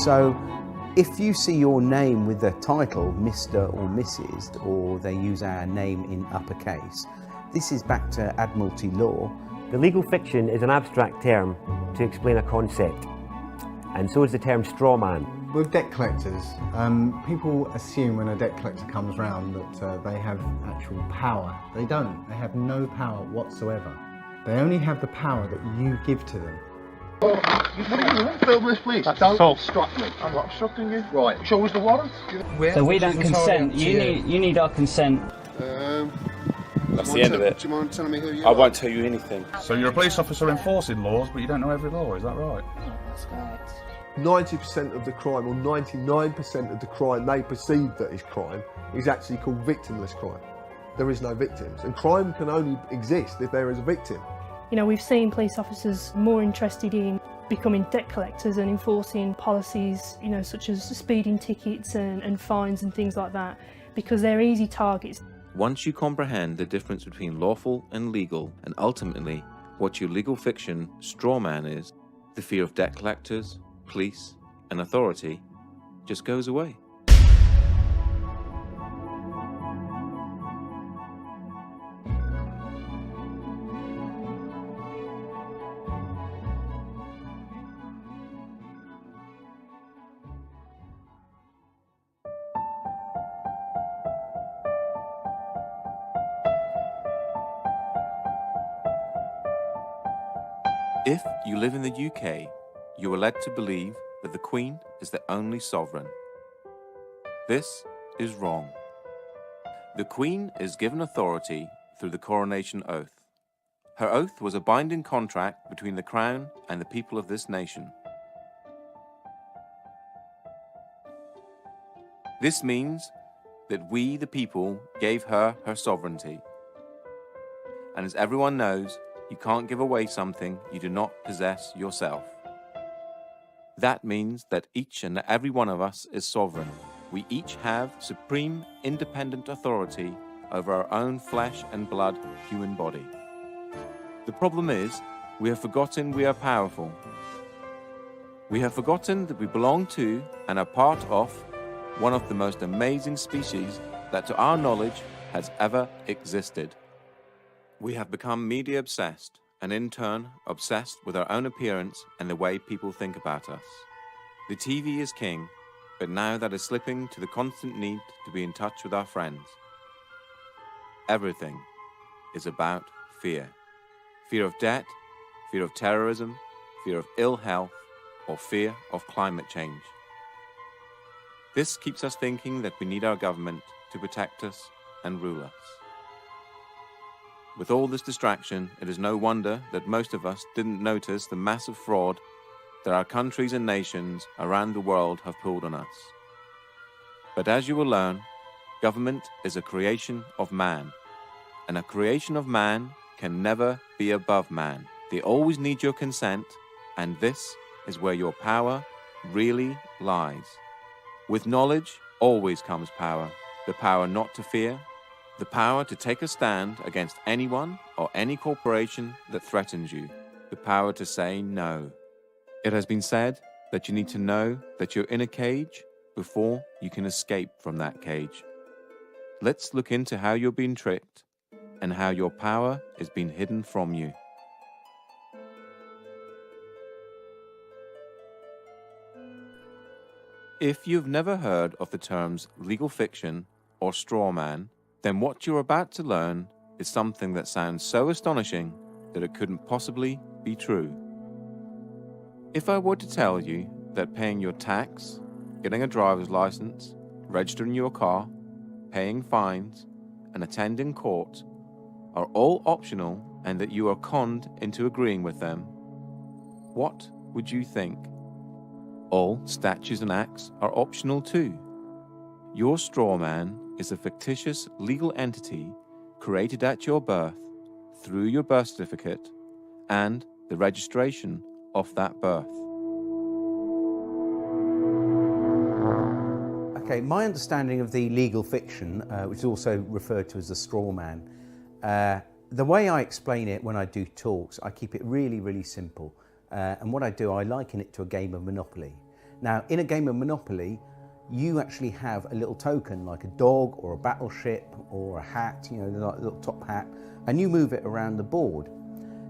So if you see your name with the title Mr. or Mrs., or they use our name in uppercase, this is back to Admiralty law. The legal fiction is an abstract term to explain a concept, and so is the term straw man. With debt collectors, people assume when a debt collector comes round that they have actual power. They don't. They have no power whatsoever. They only have the power that you give to them. What are you doing? Film this, please. Don't obstruct me. I'm not obstructing you. Right. Show us the warrant. So we don't consent. You need our consent. That's the end of it. Do you mind telling me who you are? I won't tell you anything. So you're a police officer enforcing laws, but you don't know every law, is that right? Yeah, that's correct. 90% of the crime, or 99% of the crime they perceive that is crime, is actually called victimless crime. There is no victims, and crime can only exist if there is a victim. You know, we've seen police officers more interested in becoming debt collectors and enforcing policies, you know, such as speeding tickets and fines and things like that, because they're easy targets. Once you comprehend the difference between lawful and legal, and ultimately what your legal fiction straw man is, the fear of debt collectors, police, and authority just goes away. If you live in the UK, you are led to believe that the Queen is the only sovereign. This is wrong. The Queen is given authority through the coronation oath. Her oath was a binding contract between the Crown and the people of this nation. This means that we, the people, gave her her sovereignty. And as everyone knows, you can't give away something you do not possess yourself. That means that each and every one of us is sovereign. We each have supreme, independent authority over our own flesh and blood human body. The problem is, we have forgotten we are powerful. We have forgotten that we belong to and are part of one of the most amazing species that to our knowledge has ever existed. We have become media obsessed, and in turn obsessed with our own appearance and the way people think about us. The TV is king, but now that is slipping to the constant need to be in touch with our friends. Everything is about fear. Fear of debt, fear of terrorism, fear of ill health, or fear of climate change. This keeps us thinking that we need our government to protect us and rule us. With all this distraction, it is no wonder that most of us didn't notice the massive fraud that our countries and nations around the world have pulled on us. But as you will learn, government is a creation of man, and a creation of man can never be above man. They always need your consent, and this is where your power really lies. With knowledge always comes power, the power not to fear, the power to take a stand against anyone or any corporation that threatens you, the power to say no. It has been said that you need to know that you're in a cage before you can escape from that cage. Let's look into how you're being tricked and how your power is being hidden from you. If you've never heard of the terms legal fiction or straw man, then what you're about to learn is something that sounds so astonishing that it couldn't possibly be true. If I were to tell you that paying your tax, getting a driver's license, registering your car, paying fines, and attending court are all optional and that you are conned into agreeing with them, what would you think? All statutes and acts are optional too. Your straw man is a fictitious legal entity created at your birth through your birth certificate and the registration of that birth. Okay, my understanding of the legal fiction, which is also referred to as the straw man, the way I explain it when I do talks, I keep it really, really simple. And what I do, I liken it to a game of Monopoly. Now, in a game of Monopoly, you actually have a little token like a dog or a battleship or a hat, you know, like a little top hat, and you move it around the board.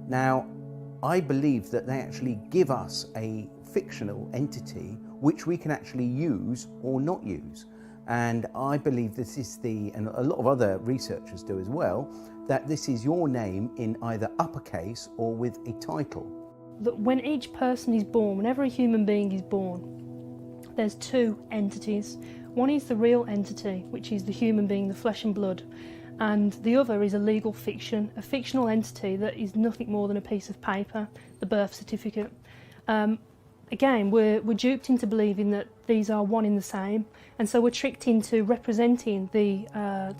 Now, I believe that they actually give us a fictional entity which we can actually use or not use. And I believe this is and a lot of other researchers do as well, that this is your name in either uppercase or with a title. That when each person is born, whenever a human being is born, there's two entities. One is the real entity, which is the human being, the flesh and blood, and the other is a legal fiction, a fictional entity that is nothing more than a piece of paper, the birth certificate. Again, we're duped into believing that these are one in the same, and so we're tricked into representing the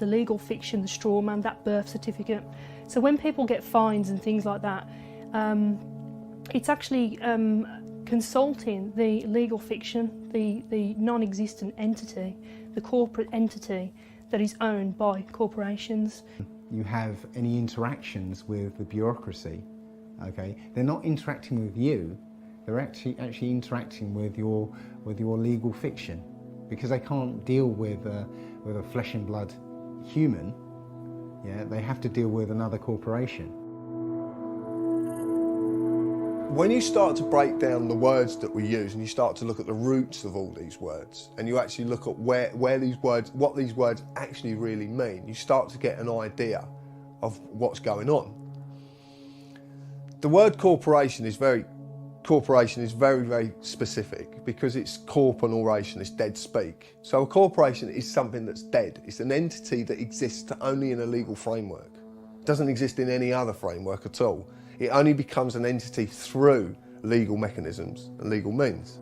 legal fiction, the straw man, that birth certificate. So when people get fines and things like that, it's actually consulting the legal fiction, the non-existent entity, the corporate entity that is owned by corporations. You have any interactions with the bureaucracy, okay? They're not interacting with you, they're actually interacting with your legal fiction, because they can't deal with a flesh and blood human. Yeah, they have to deal with another corporation. When you start to break down the words that we use and you start to look at the roots of all these words, and you actually look at what these words actually really mean, you start to get an idea of what's going on. The word corporation is very, very specific, because it's corp and oration, it's dead speak. So a corporation is something that's dead. It's an entity that exists only in a legal framework. It doesn't exist in any other framework at all. It only becomes an entity through legal mechanisms and legal means.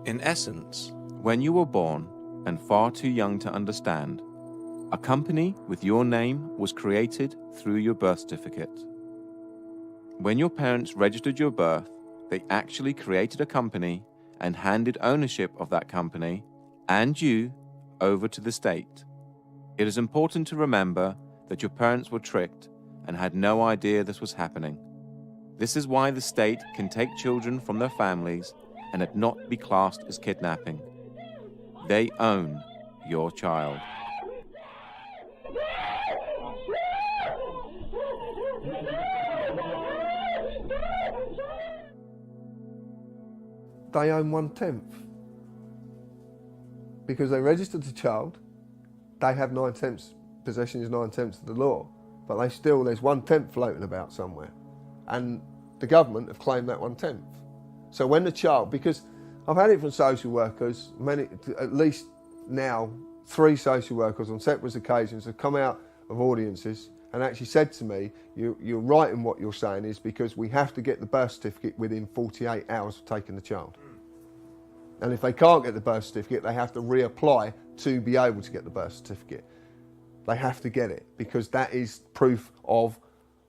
In essence, when you were born and far too young to understand, a company with your name was created through your birth certificate. When your parents registered your birth, they actually created a company and handed ownership of that company and you over to the state. It is important to remember that your parents were tricked and had no idea this was happening. This is why the state can take children from their families and it not be classed as kidnapping. They own your child. They own 1/10. Because they registered the child, they have 9/10. Possession is 9/10 of the law. But there's 1/10 floating about somewhere. And the government have claimed that 1/10. So when the child, because I've had it from social workers, at least now, 3 social workers on separate occasions have come out of audiences and actually said to me, you're right in what you're saying, is because we have to get the birth certificate within 48 hours of taking the child. And if they can't get the birth certificate, they have to reapply to be able to get the birth certificate. They have to get it, because that is proof of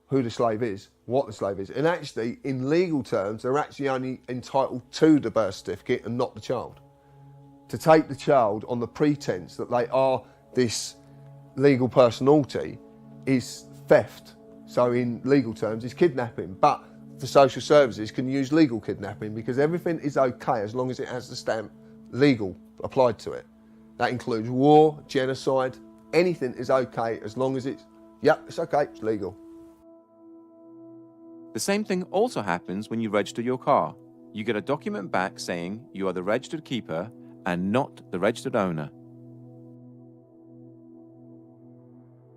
who the slave is, what the slave is. And actually, in legal terms, they're actually only entitled to the birth certificate and not the child. To take the child on the pretense that they are this legal personality is theft. So in legal terms, it's kidnapping. But for social services, can use legal kidnapping, because everything is okay as long as it has the stamp legal applied to it. That includes war, genocide. Anything is okay as long as it's okay, it's legal. The same thing also happens when you register your car. You get a document back saying you are the registered keeper and not the registered owner.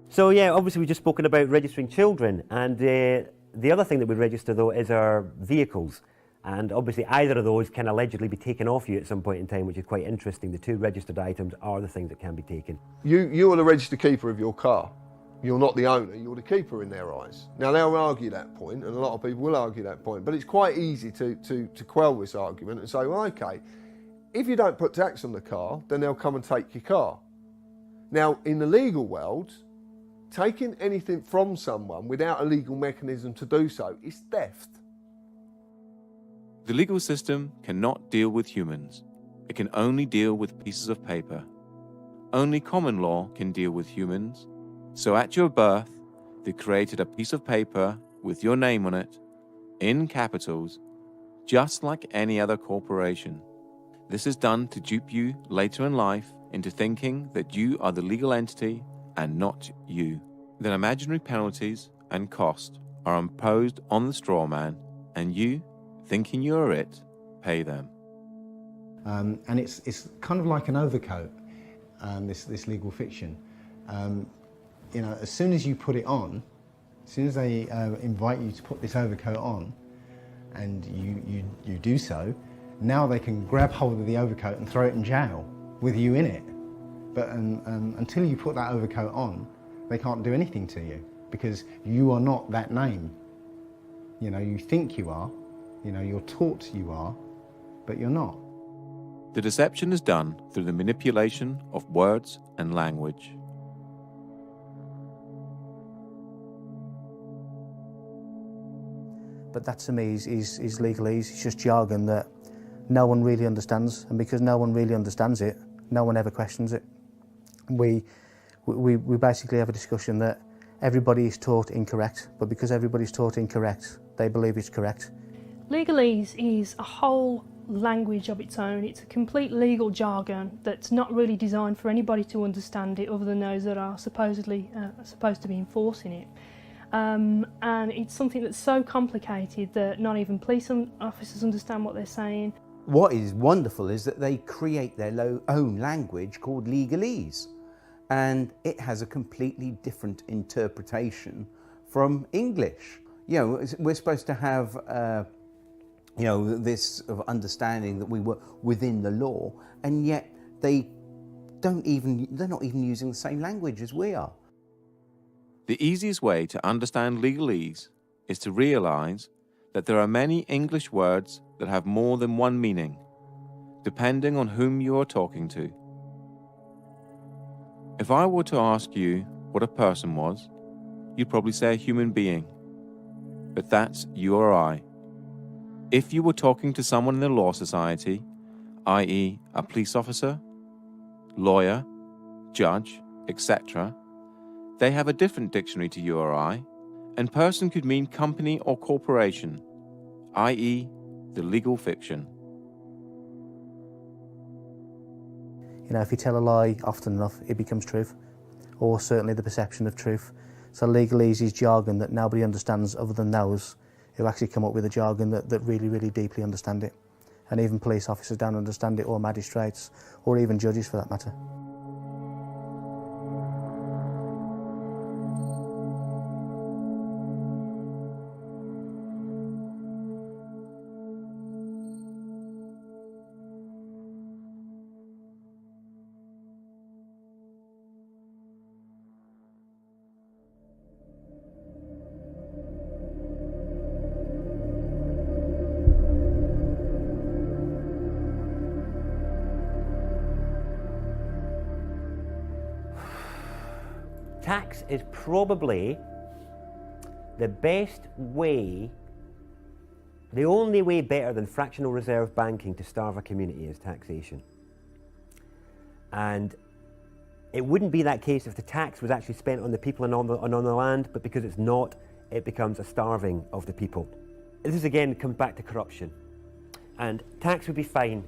So yeah, obviously we've just spoken about registering children, and the other thing that we register though is our vehicles. And obviously either of those can allegedly be taken off you at some point in time, which is quite interesting. The 2 registered items are the things that can be taken. You are the registered keeper of your car. You're not the owner, you're the keeper in their eyes. Now they'll argue that point, and a lot of people will argue that point, but it's quite easy to quell this argument and say, well, okay, if you don't put tax on the car, then they'll come and take your car. Now, in the legal world, taking anything from someone without a legal mechanism to do so is theft. The legal system cannot deal with humans. It can only deal with pieces of paper. Only common law can deal with humans. So at your birth, they created a piece of paper with your name on it, in capitals, just like any other corporation. This is done to dupe you later in life into thinking that you are the legal entity and not you. Then imaginary penalties and cost are imposed on the straw man, and you, thinking you are it, pay them. And it's kind of like an overcoat, this legal fiction. You know, as soon as you put it on, as soon as they invite you to put this overcoat on, and you do so, now they can grab hold of the overcoat and throw it in jail with you in it. But until you put that overcoat on, they can't do anything to you, because you are not that name. You know, you think you are, you know, you're taught you are, but you're not. The deception is done through the manipulation of words and language. But that to me is legalese. It's just jargon that no one really understands, and because no one really understands it, no one ever questions it. We basically have a discussion that everybody is taught incorrect, but because everybody's taught incorrect, they believe it's correct. Legalese is a whole language of its own. It's a complete legal jargon that's not really designed for anybody to understand it other than those that are supposedly supposed to be enforcing it. And it's something that's so complicated that not even police officers understand what they're saying. What is wonderful is that they create their own language called legalese, and it has a completely different interpretation from English. You know, we're supposed to have you know, this sort of understanding that we were within the law, and yet they're not even using the same language as we are. The easiest way to understand legalese is to realize that there are many English words that have more than one meaning, depending on whom you are talking to. If I were to ask you what a person was, you'd probably say a human being, but that's you or I. If you were talking to someone in the law society, i.e. a police officer, lawyer, judge, etc., they have a different dictionary to you or I, and person could mean company or corporation, i.e. the legal fiction. You know, if you tell a lie often enough, it becomes truth, or certainly the perception of truth. So legalese is jargon that nobody understands other than those who actually come up with a jargon that really, really deeply understand it. And even police officers don't understand it, or magistrates, or even judges for that matter. Tax is probably the best way, the only way better than fractional reserve banking to starve a community is taxation. And it wouldn't be that case if the tax was actually spent on the people and on the land, but because it's not, it becomes a starving of the people. This again comes back to corruption. And tax would be fine.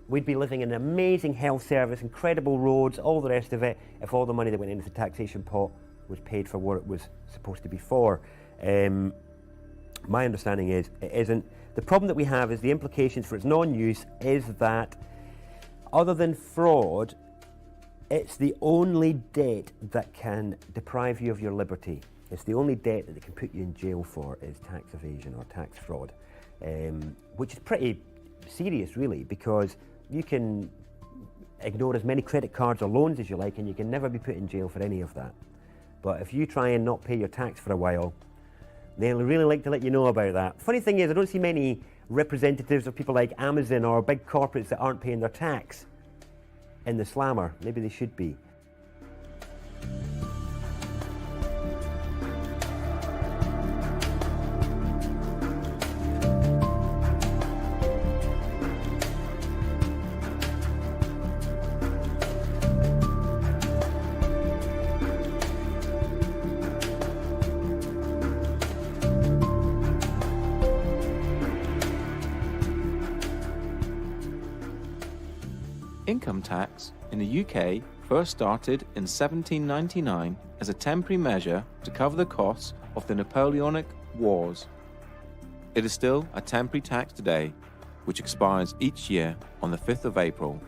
We'd be living in an amazing health service, incredible roads, all the rest of it, if all the money that went into the taxation pot was paid for what it was supposed to be for. My understanding is it isn't. The problem that we have is the implications for its non-use is that, other than fraud, it's the only debt that can deprive you of your liberty. It's the only debt that they can put you in jail for is tax evasion or tax fraud, which is pretty serious really, because you can ignore as many credit cards or loans as you like and you can never be put in jail for any of that. But if you try and not pay your tax for a while, they'll really like to let you know about that. Funny thing is, I don't see many representatives of people like Amazon or big corporates that aren't paying their tax in the slammer. Maybe they should be. Income tax in the UK first started in 1799 as a temporary measure to cover the costs of the Napoleonic Wars. It is still a temporary tax today, which expires each year on the 5th of April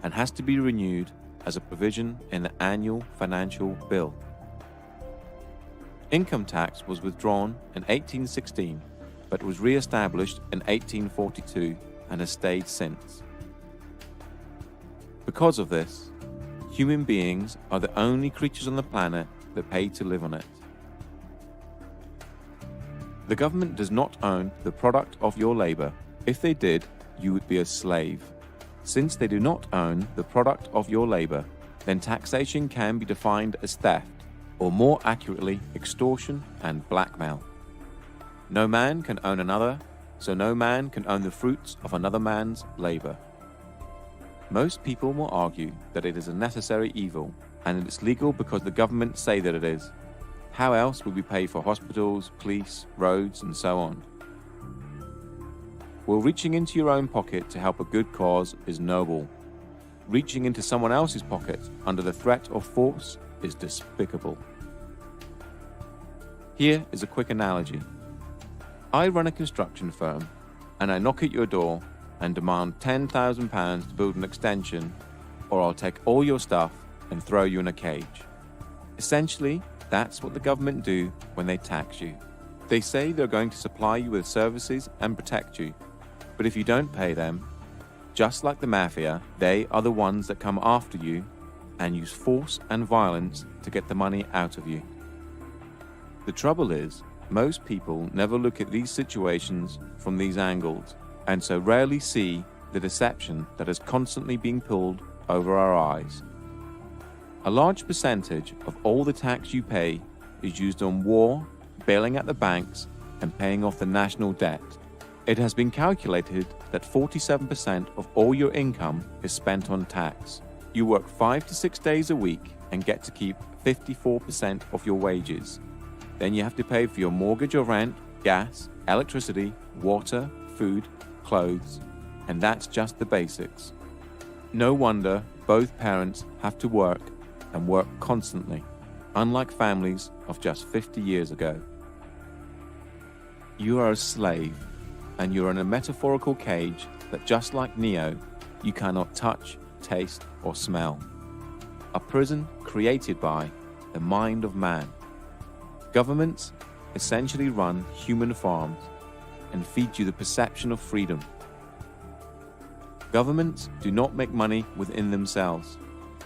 and has to be renewed as a provision in the annual financial bill. Income tax was withdrawn in 1816, but was re-established in 1842 and has stayed since. Because of this, human beings are the only creatures on the planet that pay to live on it. The government does not own the product of your labor. If they did, you would be a slave. Since they do not own the product of your labor, then taxation can be defined as theft, or more accurately, extortion and blackmail. No man can own another, so no man can own the fruits of another man's labor. Most people will argue that it is a necessary evil, and that it's legal because the government say that it is. How else would we pay for hospitals, police, roads, and so on? Well, reaching into your own pocket to help a good cause is noble. Reaching into someone else's pocket under the threat of force is despicable. Here is a quick analogy. I run a construction firm, and I knock at your door and demand £10,000 to build an extension, or I'll take all your stuff and throw you in a cage. Essentially, that's what the government do when they tax you. They say they're going to supply you with services and protect you, but if you don't pay them, just like the mafia, they are the ones that come after you and use force and violence to get the money out of you. The trouble is, most people never look at these situations from these angles, and so rarely see the deception that is constantly being pulled over our eyes. A large percentage of all the tax you pay is used on war, bailing out the banks, and paying off the national debt. It has been calculated that 47% of all your income is spent on tax. You work 5 to 6 days a week and get to keep 54% of your wages. Then you have to pay for your mortgage or rent, gas, electricity, water, food, clothes, and that's just the basics. No wonder both parents have to work and work constantly, unlike families of just 50 years ago. You are a slave, and you're in a metaphorical cage that, just like Neo, you cannot touch, taste, or smell. A prison created by the mind of man. Governments essentially run human farms and feed you the perception of freedom. Governments do not make money within themselves.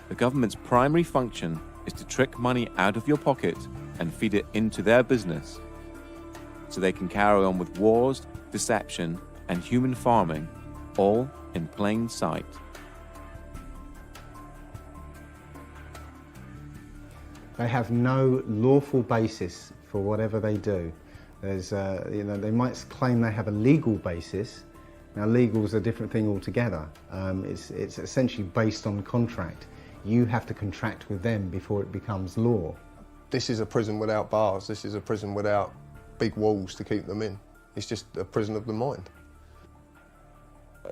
The government's primary function is to trick money out of your pocket and feed it into their business, so they can carry on with wars, deception, and human farming, all in plain sight. They have no lawful basis for whatever they do. There's, they might claim they have a legal basis. Now, legal is a different thing altogether. It's essentially based on contract. You have to contract with them before it becomes law. This is a prison without bars. This is a prison without big walls to keep them in. It's just a prison of the mind.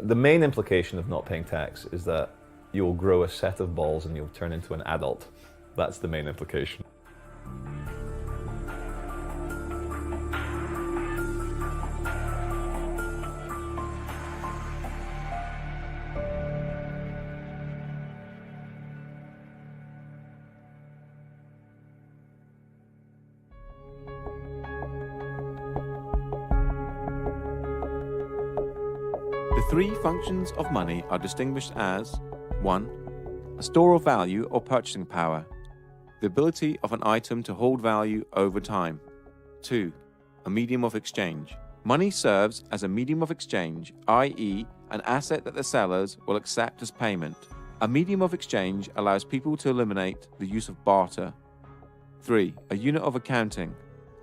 The main implication of not paying tax is that you'll grow a set of balls and you'll turn into an adult. That's the main implication. The three functions of money are distinguished as 1. A store of value or purchasing power, the ability of an item to hold value over time. 2. A medium of exchange. Money serves as a medium of exchange, i.e., an asset that the sellers will accept as payment. A medium of exchange allows people to eliminate the use of barter. 3. A unit of accounting,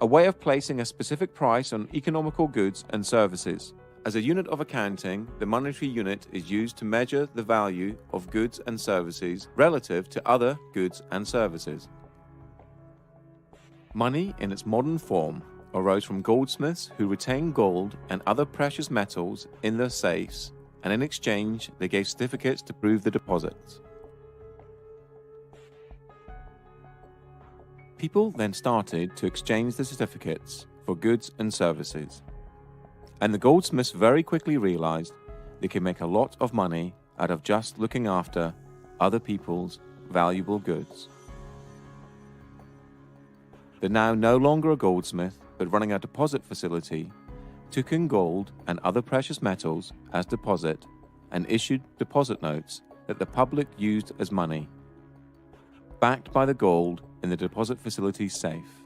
a way of placing a specific price on economical goods and services. As a unit of accounting, the monetary unit is used to measure the value of goods and services relative to other goods and services. Money in its modern form arose from goldsmiths who retained gold and other precious metals in their safes and in exchange they gave certificates to prove the deposits. People then started to exchange the certificates for goods and services, and the goldsmiths very quickly realized they could make a lot of money out of just looking after other people's valuable goods. They're now no longer a goldsmith, but running a deposit facility, took in gold and other precious metals as deposit and issued deposit notes that the public used as money, backed by the gold in the deposit facility's safe.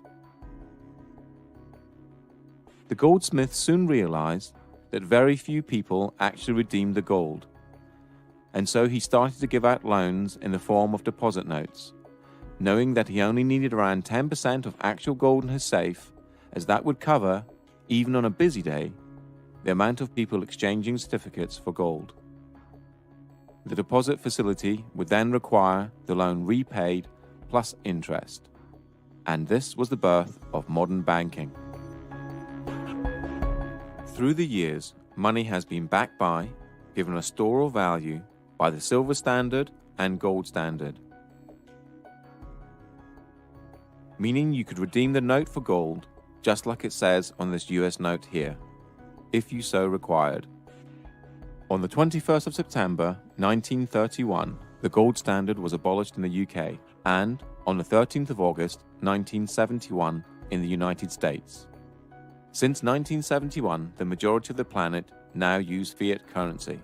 The goldsmith soon realized that very few people actually redeemed the gold, and so he started to give out loans in the form of deposit notes, knowing that he only needed around 10% of actual gold in his safe, as that would cover, even on a busy day, the amount of people exchanging certificates for gold. The deposit facility would then require the loan repaid plus interest, and this was the birth of modern banking. Through the years, money has been backed by, given a store of value, by the silver standard and gold standard, meaning you could redeem the note for gold, just like it says on this US note here, if you so required. On the 21st of September 1931, the gold standard was abolished in the UK, and on the 13th of August 1971 in the United States. Since 1971, the majority of the planet now use fiat currency.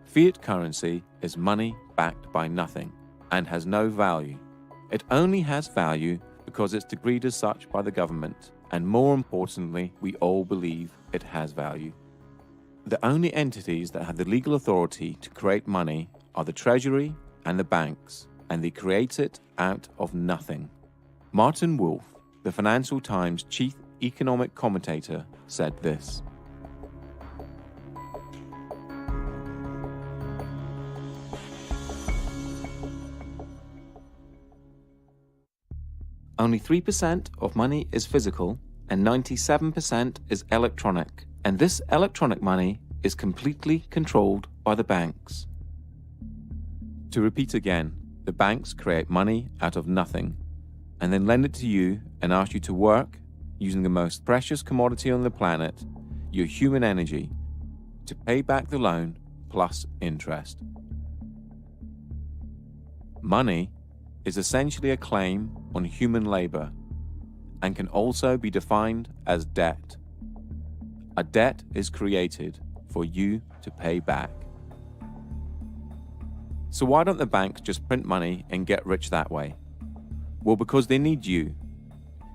Fiat currency is money backed by nothing and has no value. It only has value because it's decreed as such by the government, and more importantly, we all believe it has value. The only entities that have the legal authority to create money are the Treasury and the banks, and they create it out of nothing. Martin Wolf, the Financial Times chief economic commentator, said this: only 3% of money is physical and 97% is electronic, and this electronic money is completely controlled by the banks. To repeat again, the banks create money out of nothing and then lend it to you and ask you to work using the most precious commodity on the planet, your human energy, to pay back the loan plus interest. Money is essentially a claim on human labor and can also be defined as debt. A debt is created for you to pay back. So why don't the banks just print money and get rich that way? Well, because they need you.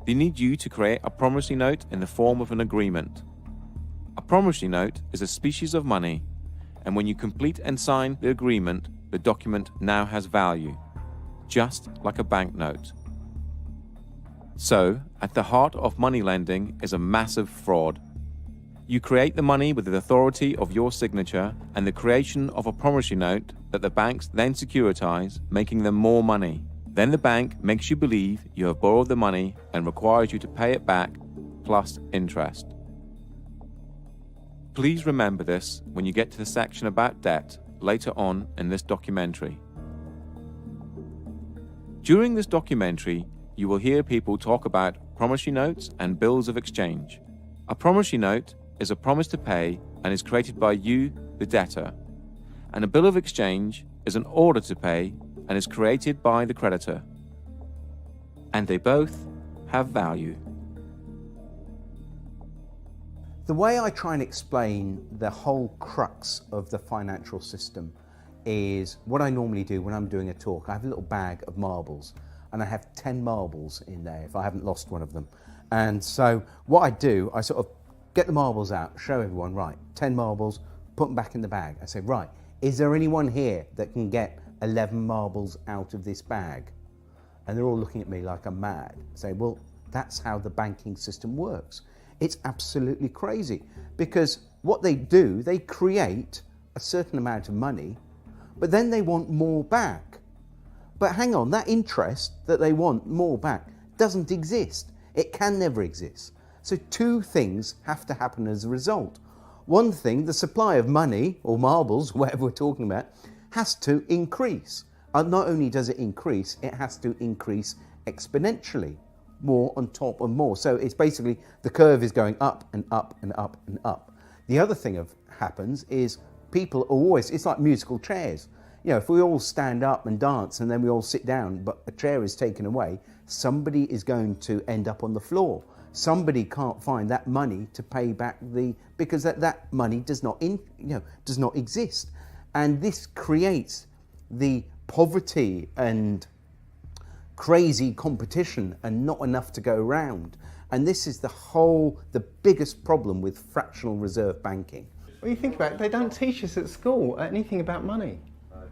They need you to create a promissory note in the form of an agreement. A promissory note is a species of money, and when you complete and sign the agreement, the document now has value, just like a banknote. So, at the heart of money lending is a massive fraud. You create the money with the authority of your signature and the creation of a promissory note that the banks then securitize, making them more money. Then the bank makes you believe you have borrowed the money and requires you to pay it back plus interest. Please remember this when you get to the section about debt later on in this documentary. During this documentary, you will hear people talk about promissory notes and bills of exchange. A promissory note is a promise to pay and is created by you, the debtor, and a bill of exchange is an order to pay and is created by the creditor. And they both have value. The way I try and explain the whole crux of the financial system is what I normally do when I'm doing a talk. I have a little bag of marbles and I have 10 marbles in there if I haven't lost one of them. And so what I do, I sort of get the marbles out, show everyone, right, 10 marbles, put them back in the bag. I say, right, is there anyone here that can get 11 marbles out of this bag? And they're all looking at me like I'm mad. I say, well, that's how the banking system works. It's absolutely crazy because what they do, they create a certain amount of money, but then they want more back. But hang on, that interest that they want more back doesn't exist. It can never exist. So two things have to happen as a result. one thing, the supply of money, or marbles, whatever we're talking about, has to increase. And not only does it increase, it has to increase exponentially, more on top of more. So it's basically, the curve is going up and up and up and up. The other thing that happens is people are always, it's like musical chairs. You know, if we all stand up and dance and then we all sit down, but a chair is taken away, somebody is going to end up on the floor. Somebody can't find that money to pay back because that money does not exist. And this creates the poverty and crazy competition and not enough to go around. And this is the biggest problem with fractional reserve banking. Well, you think about it, they don't teach us at school anything about money.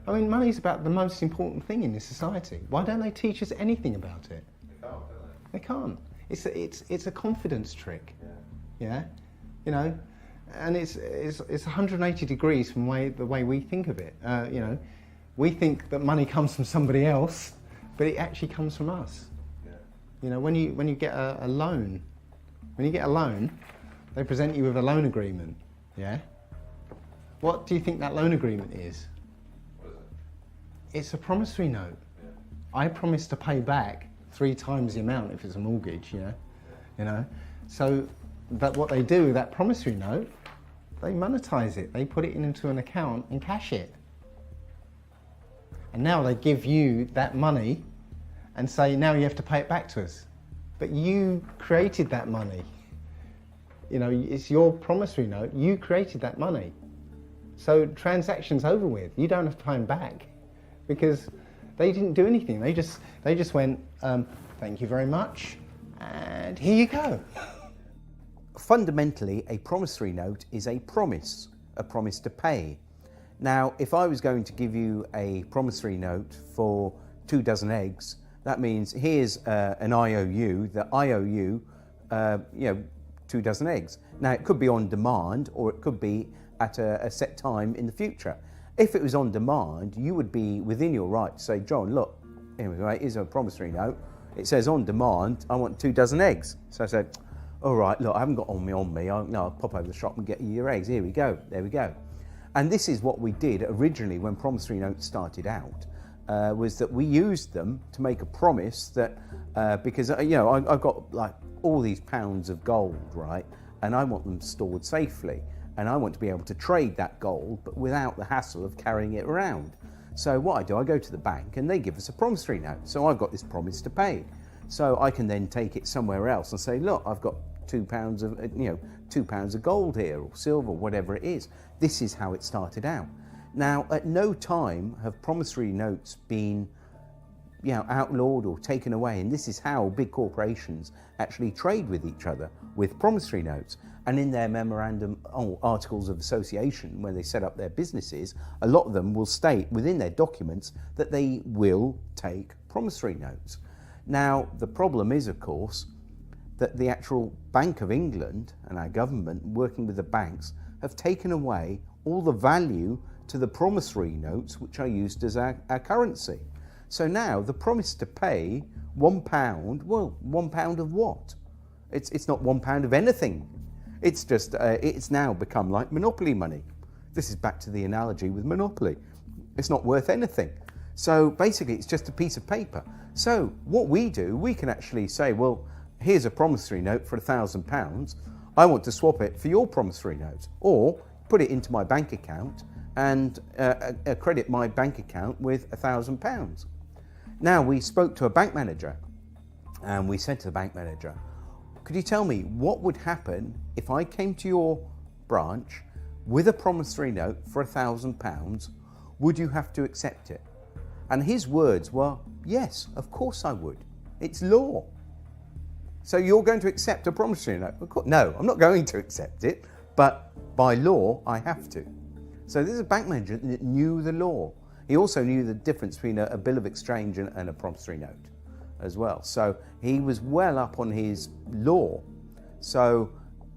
I mean, money's about the most important thing in this society. Why don't they teach us anything about it? They can't. It's a confidence trick. Yeah. You know, and it's 180 degrees from the way we think of it. You know, we think that money comes from somebody else, but it actually comes from us. You know, when you get a loan, they present you with a loan agreement. Yeah. What do you think that loan agreement is? What is it? It's a promissory note. Yeah. I promise to pay back 3 times the amount if it's a mortgage. You know. So, but what they do with that promissory note, they monetize it. They put it into an account and cash it. And now they give you that money and say, now you have to pay it back to us. But you created that money. You know, it's your promissory note. You created that money. So transaction's over with. You don't have to pay them back because they didn't do anything. They just went, thank you very much, and here you go. Fundamentally, a promissory note is a promise to pay. Now, if I was going to give you a promissory note for 2 dozen eggs, that means here's an IOU, the IOU, 2 dozen eggs. Now, it could be on demand or it could be at a set time in the future. If it was on demand, you would be within your right to say, John, look, here's a promissory note. It says on demand, I want 2 dozen eggs. So I said, all right, look, I haven't got on me. I'll pop over the shop and get you your eggs. Here we go, there we go. And this is what we did originally when promissory notes started out, was that we used them to make a promise that, because, I've got like all these pounds of gold, right? And I want them stored safely. And I want to be able to trade that gold, but without the hassle of carrying it around. So what I do, I go to the bank and they give us a promissory note. So I've got this promise to pay. So I can then take it somewhere else and say, look, I've got 2 pounds of, 2 pounds of gold here, or silver, whatever it is. This is how it started out. Now, at no time have promissory notes been, outlawed or taken away. And this is how big corporations actually trade with each other, with promissory notes. And in their memorandum articles of association, when they set up their businesses, a lot of them will state within their documents that they will take promissory notes. Now, the problem is, of course, that the actual Bank of England and our government, working with the banks, have taken away all the value to the promissory notes, which are used as our currency. So now the promise to pay £1, well, £1 of what? It's not £1 of anything. It's just, it's now become like monopoly money. This is back to the analogy with monopoly. It's not worth anything. So basically it's just a piece of paper. So what we do, we can actually say, well, here's a promissory note for £1,000. I want to swap it for your promissory note, or put it into my bank account and credit my bank account with £1,000. Now, we spoke to a bank manager and we said to the bank manager, could you tell me what would happen if I came to your branch with a promissory note for £1,000? Would you have to accept it? And his words were, yes, of course I would. It's law. So you're going to accept a promissory note? Of course. No, I'm not going to accept it, but by law, I have to. So this is a bank manager that knew the law. He also knew the difference between a bill of exchange and a promissory note as well. So he was well up on his law. So,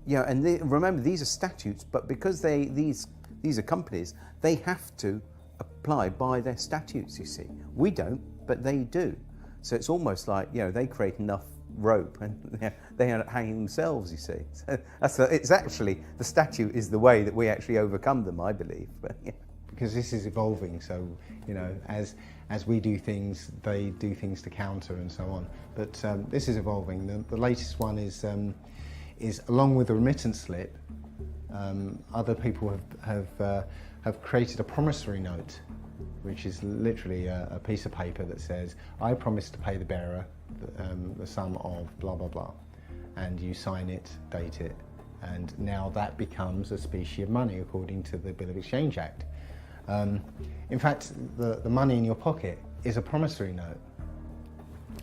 and remember, these are statutes, but because these are companies, they have to apply by their statutes, you see. We don't, but they do. So it's almost like, they create enough rope, and they end up hanging themselves, you see. So it's actually, the statute is the way that we actually overcome them, I believe. But, yeah. Because this is evolving, so as we do things, they do things to counter and so on. But this is evolving. The latest one is along with the remittance slip, other people have created a promissory note, which is literally a piece of paper that says, I promise to pay the bearer the sum of blah blah blah, and you sign it, date it, and now that becomes a specie of money according to the Bill of Exchange Act. In fact, the money in your pocket is a promissory note.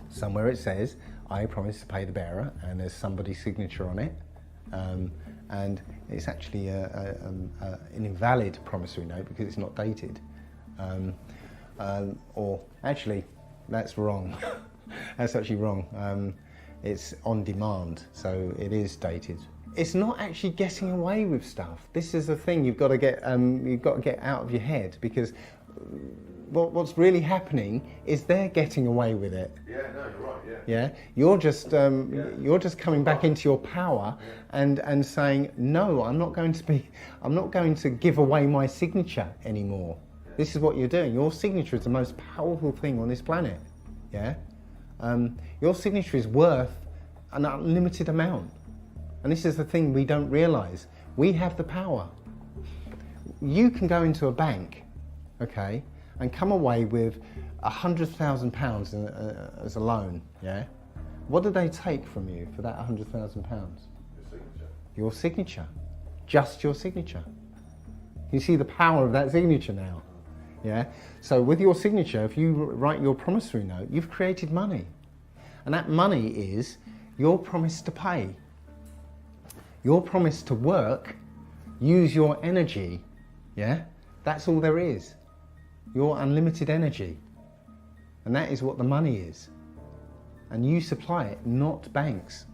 Somewhere it says, I promise to pay the bearer, and there's somebody's signature on it, and it's actually an invalid promissory note because it's not dated. Or actually, that's wrong. That's actually wrong. It's on demand, so it is dated. It's not actually getting away with stuff. This is the thing you've got to get out of your head, because what's really happening is they're getting away with it. Yeah, no, you're right. Yeah, you're just coming back into your power and saying, no, I'm not going to give away my signature anymore. This is what you're doing. Your signature is the most powerful thing on this planet. Yeah, your signature is worth an unlimited amount. And this is the thing we don't realise. We have the power. You can go into a bank, okay, and come away with £100,000 as a loan, yeah? What do they take from you for that £100,000? Your signature. Your signature. Just your signature. You see the power of that signature now, yeah? So with your signature, if you write your promissory note, you've created money. And that money is your promise to pay. Your promise to work, use your energy, yeah? That's all there is. Your unlimited energy. And that is what the money is. And you supply it, not banks.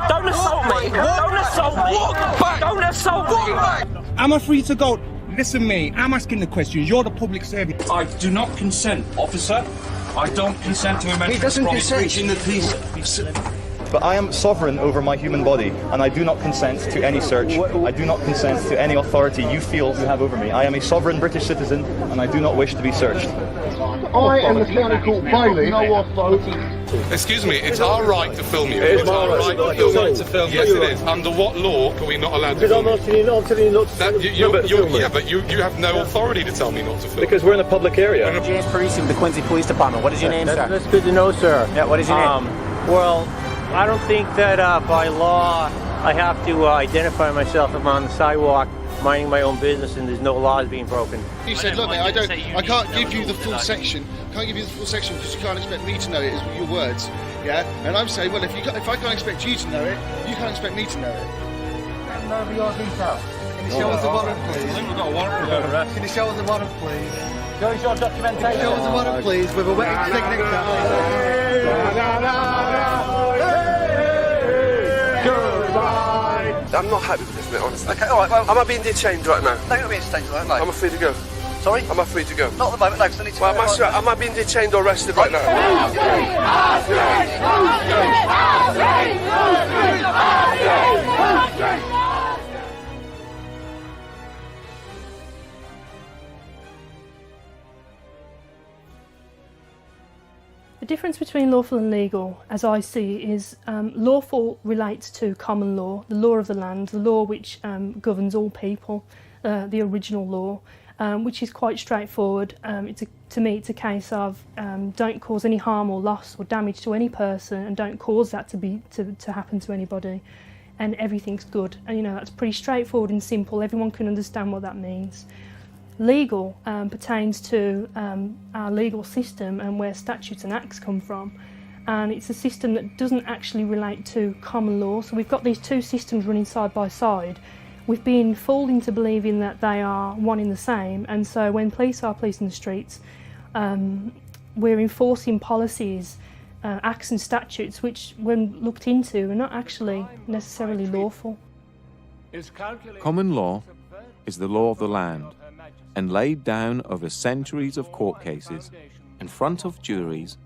Don't assault me! Don't assault me! Don't assault me! Am I free to go? Listen to me, I'm asking the questions. You're the public servant. I do not consent, officer. I don't consent to him entering the property, breaching the peace. But I am sovereign over my human body, and I do not consent to any search. I do not consent to any authority you feel you have over me. I am a sovereign British citizen, and I do not wish to be searched. I am the county court bailiff. No authority. Excuse me, it's our right to film you. It's our right to film you. Yes, it is. Under what law are we not allowed to film you? Because I'm telling you not to film. Yeah, but you have no authority to tell me not to film. Because we're in a public area. James Parisi with the Quincy Police Department. What is your name, sir? That's good to know, sir. Yeah, what is your name? Well, I don't think that by law I have to identify myself if I'm on the sidewalk minding my own business and there's no laws being broken. You said, look, mate, I can't give you the full section. Can't give you the full section because you can't expect me to know it, is your words. Yeah, and I'm saying, well, if I can't expect you to know it, you can't expect me to know it. Hand over your details. Can you show us the warrant, please? I think we've got a warrant for arrest. Can you show us the warrant, please? Show us your documentation. Show us the warrant, please, with a wet signature. I'm not happy with this, mate, honestly. Okay, alright, well, am I being detained right now? No, you're not being detained right now. Am I free to go? Sorry? Am I free to go? Not at the moment, no, because I need to... Well, am I being detained or arrested right now? The difference between lawful and legal, as I see, is lawful relates to common law, the law of the land, the law which governs all people, the original law, which is quite straightforward. To me, it's a case of don't cause any harm or loss or damage to any person, and don't cause that to happen to anybody, and everything's good. And that's pretty straightforward and simple. Everyone can understand what that means. Legal pertains to our legal system and where statutes and acts come from, and it's a system that doesn't actually relate to common law. So we've got these two systems running side by side. We've been fooled into believing that they are one in the same, and so when police are policing the streets, we're enforcing policies, acts and statutes which, when looked into, are not actually necessarily lawful. Common law is the law of the land, and laid down over centuries of court cases in front of juries,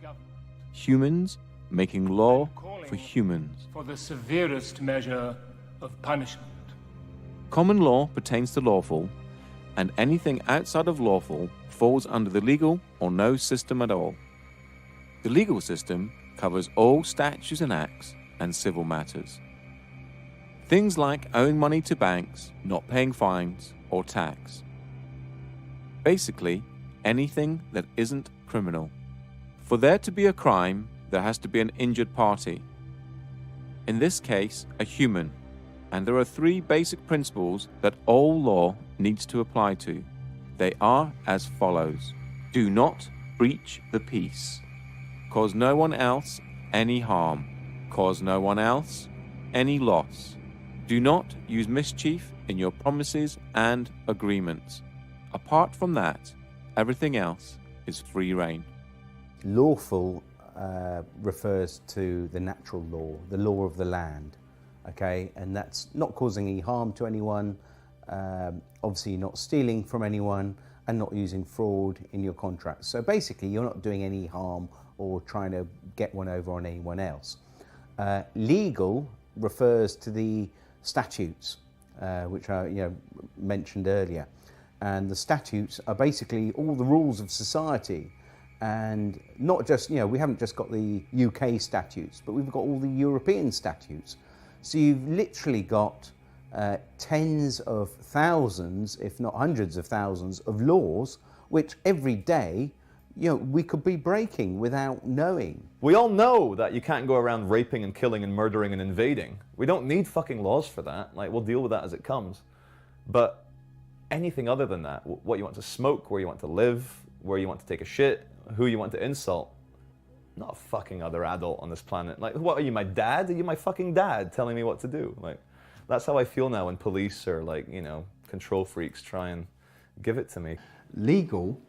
humans making law for humans. For the severest measure of punishment. Common law pertains to lawful, and anything outside of lawful falls under the legal or no system at all. The legal system covers all statutes and acts and civil matters. Things like owing money to banks, not paying fines or tax. Basically, anything that isn't criminal. For there to be a crime, there has to be an injured party. In this case, a human. And there are three basic principles that all law needs to apply to. They are as follows. Do not breach the peace. Cause no one else any harm. Cause no one else any loss. Do not use mischief in your promises and agreements. Apart from that, everything else is free rein. Lawful refers to the natural law, the law of the land, okay? And that's not causing any harm to anyone, obviously not stealing from anyone, and not using fraud in your contracts. So basically, you're not doing any harm or trying to get one over on anyone else. Legal refers to the statutes, which I mentioned earlier. And the statutes are basically all the rules of society. And not just, we haven't just got the UK statutes, but we've got all the European statutes. So you've literally got tens of thousands, if not hundreds of thousands of laws, which every day, we could be breaking without knowing. We all know that you can't go around raping and killing and murdering and invading. We don't need fucking laws for that. Like, we'll deal with that as it comes. But anything other than that, what you want to smoke, where you want to live, where you want to take a shit, who you want to insult, not a fucking other adult on this planet. Like, what are you, my dad? Are you my fucking dad telling me what to do? Like, that's how I feel now when police are like, control freaks try and give it to me. Legal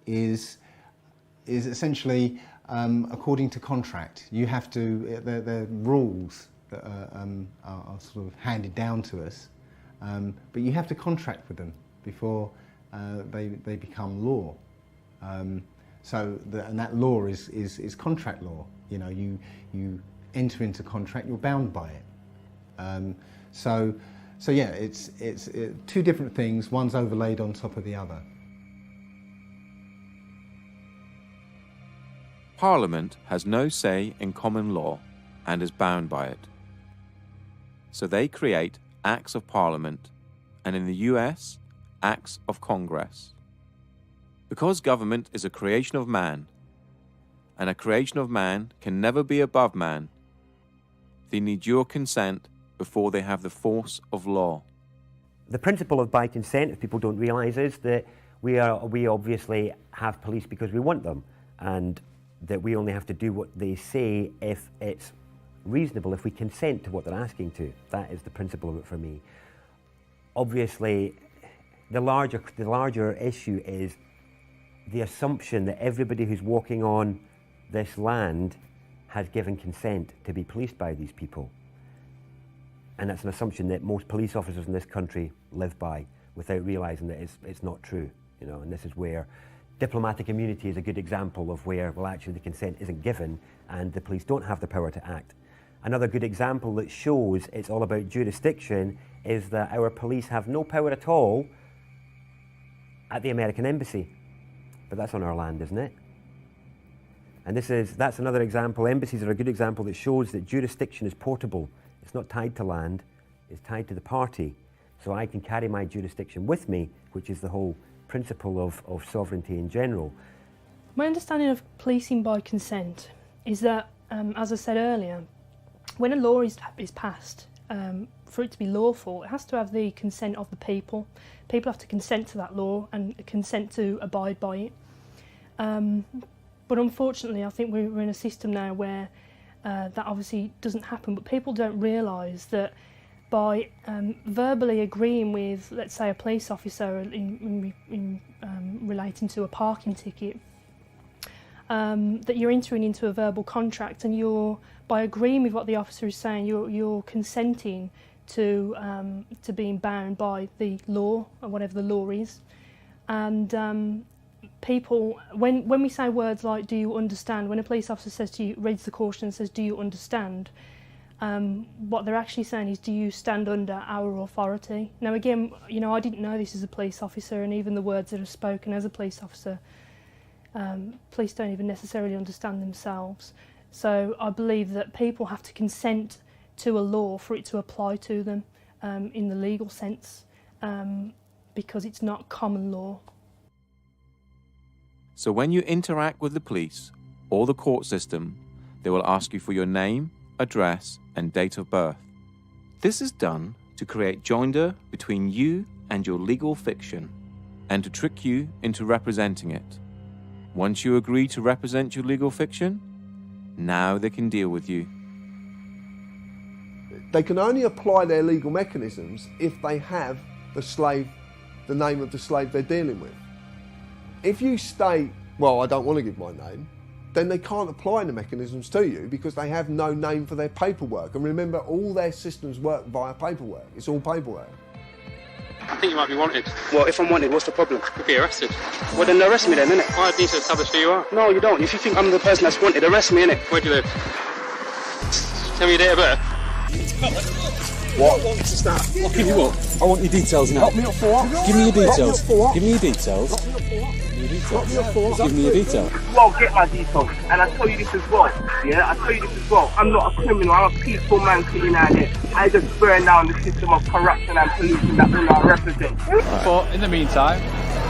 is essentially according to contract. You have to, the rules that are sort of handed down to us, but you have to contract with them before they become law. And that law is contract law. You enter into contract, you're bound by it. So yeah, it's two different things. One's overlaid on top of the other. Parliament has no say in common law and is bound by it. So they create Acts of Parliament, and in the US, Acts of Congress. Because government is a creation of man, and a creation of man can never be above man, they need your consent before they have the force of law. The principle of by consent, if people don't realise, is that we obviously have police because we want them, and that we only have to do what they say if it's reasonable, if we consent to what they're asking to. That is the principle of it for me. Obviously, the larger issue is the assumption that everybody who's walking on this land has given consent to be policed by these people. And that's an assumption that most police officers in this country live by without realising that it's not true, and this is where diplomatic immunity is a good example of where, well, actually the consent isn't given and the police don't have the power to act. Another good example that shows it's all about jurisdiction is that our police have no power at all at the American embassy. But that's on our land, isn't it? And that's another example. Embassies are a good example that shows that jurisdiction is portable. It's not tied to land, it's tied to the party. So I can carry my jurisdiction with me, which is the whole principle of sovereignty in general. My understanding of policing by consent is that, as I said earlier, when a law is passed, for it to be lawful, it has to have the consent of the people. People have to consent to that law and consent to abide by it. But unfortunately, I think we're in a system now where that obviously doesn't happen, but people don't realise that by verbally agreeing with, let's say, a police officer in relating to a parking ticket, that you're entering into a verbal contract, and by agreeing with what the officer is saying, you're consenting to being bound by the law, or whatever the law is. And people, when we say words like "do you understand," when a police officer says to you, reads the caution and says "do you understand," what they're actually saying is, do you stand under our authority? Now again, I didn't know this as a police officer, and even the words that are spoken as a police officer, police don't even necessarily understand themselves. So I believe that people have to consent to a law for it to apply to them in the legal sense, because it's not common law. So when you interact with the police or the court system, they will ask you for your name, address, and date of birth. This is done to create joinder between you and your legal fiction, and to trick you into representing it. Once you agree to represent your legal fiction, now they can deal with you. They can only apply their legal mechanisms if they have the name of the slave they're dealing with. If you state, well, I don't want to give my name, then they can't apply the mechanisms to you because they have no name for their paperwork. And remember, all their systems work via paperwork. It's all paperwork. I think you might be wanted. Well, if I'm wanted, what's the problem? You'll be arrested. Well, then arrest me then, innit? I need to establish who you are. No, you don't. If you think I'm the person that's wanted, arrest me, innit? Where do you live? Tell me your date of birth. What? I'll give you what? I want your details now. Lock me up for what? Give me your details. Lock me up for what? Give me your details. Lock me up for what? Lock me up for what? Give me your details. Well, get my details. And I tell you this as well. Yeah, I tell you this as well. I'm not a criminal. I'm a peaceful man sitting out here. I just burn down the system of corruption and pollution that we now represent. But in the meantime,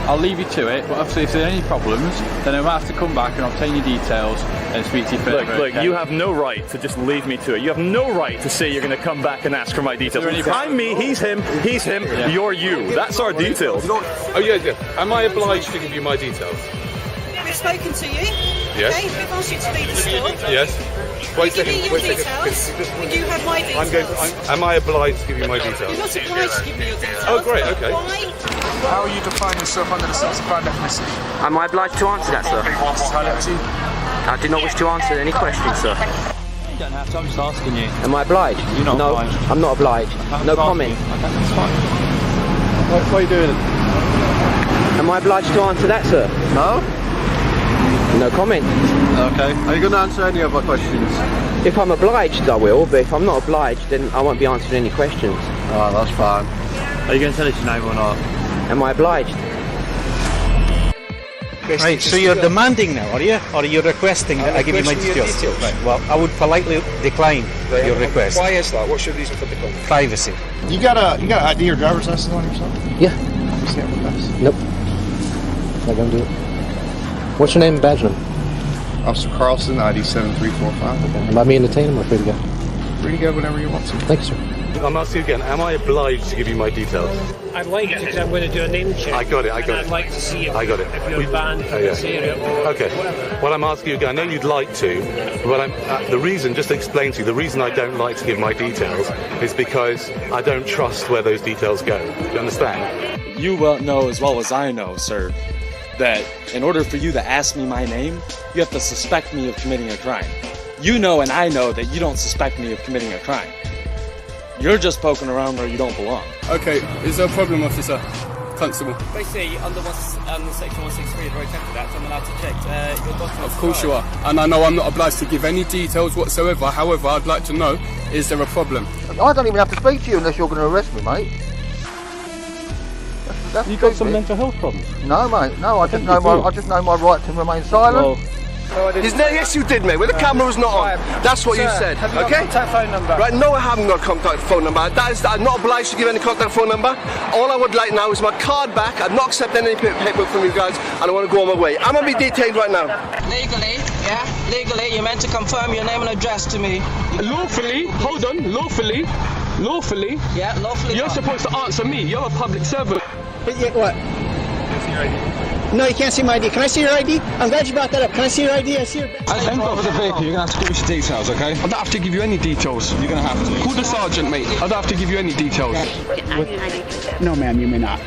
I'll leave you to it, but obviously if there are any problems, then I might have to come back and obtain your details and speak to you further. Look, you have no right to just leave me to it. You have no right to say you're going to come back and ask for my details. I'm me, he's him, Yeah. you're you. That's our details. Oh yeah. Am I obliged to give you my details? We've spoken to you. Yes. Okay, we've asked you to leave the store. Yes. Wait a Give me your details. And you have my details. Am I obliged to give you my You're details? not obliged to give me your details. Oh, great, okay. Why? How are you defining yourself under the sex crime definition? Am I obliged to answer that, sir? I do not wish to answer any questions, sir. You don't have to, I'm just asking you. Am I obliged? You're not no, obliged. I'm not obliged. No comment. Okay, that's fine. What are you doing? Am I obliged to answer that, sir? No? No comment. Okay. Are you going to answer any of my questions? If I'm obliged, I will, but if I'm not obliged, then I won't be answering any questions. Oh, that's fine. Are you going to tell us your name or not? Am I obliged? Right, so you're demanding now, are you? Or are you requesting that I give you my details? Right, well, I would politely decline your request. Why is that? What's your reason for declining? Privacy. You got an ID or driver's license on yourself? Yeah. Nope. Not going to do it. What's your name and badge number? Officer Carlson, ID 7345. Okay. Am I being detained or free to go? Free to go whenever you want to. Thank you, sir. I'm asking you again, am I obliged to give you my details? I'd like to, because I'm going to do a name check. I got it. I'd like to see if, I got it. if you're banned from this area or Okay. whatever. Well, I'm asking you again, I know you'd like to, but the reason, just to explain to you, the reason I don't like to give my details is because I don't trust where those details go. Do you understand? You well know as well as I know, sir, that in order for you to ask me my name, you have to suspect me of committing a crime. You know and I know that you don't suspect me of committing a crime. You're just poking around where you don't belong. Okay, is there a problem, officer? Constable. Basically, under section 163 of the Road Traffic Act, I'm allowed to check your documents. Of course you are. And I know I'm not obliged to give any details whatsoever. However, I'd like to know, is there a problem? I don't even have to speak to you unless you're going to arrest me, mate. That's You got some mental health problems? No, mate. No, I just know my right to remain silent. Yes, you did, mate. When the camera was not on. That's what you said. Have you got Okay? a contact phone number? Right, no, I haven't got a contact phone number. I'm not obliged to give any contact phone number. All I would like now is my card back. I'm not accepting any paperwork from you guys, and I want to go on my way. I'm going to be detained right now. Legally, you're meant to confirm your name and address to me. Lawfully? Hold on, lawfully? Lawfully? Yeah, lawfully. You're supposed to answer me. You're a public servant. Yeah, what? No, you can't see my ID. Can I see your ID? I'm glad you brought that up. Can I see your ID? I see your badge. I hand over the vehicle. You're going to have to give us your details, okay? I don't have to give you any details. You're going to have to. Call the sergeant, mate. I don't have to give you any details. No, ma'am, you may not.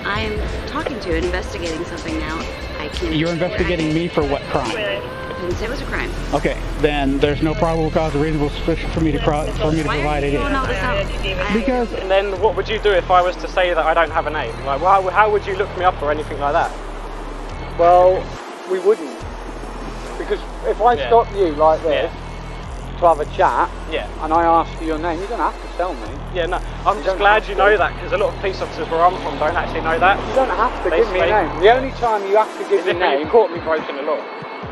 I am talking to and investigating something now. I can't. You're investigating me for what crime? I didn't say it was a crime. Okay, then there's no probable cause or reasonable suspicion for me to provide it. Because. And then what would you do if I was to say that I don't have a name? Like, how would you look me up or anything like that? Well, we wouldn't. Because if I stop you like this to have a chat, and I ask for your name, you don't have to tell me. Yeah, no, I'm just glad you know that, because a lot of police officers where I'm from don't actually know that. You don't have to give me a name. The only time you have to give me a name... You caught me breaking the law.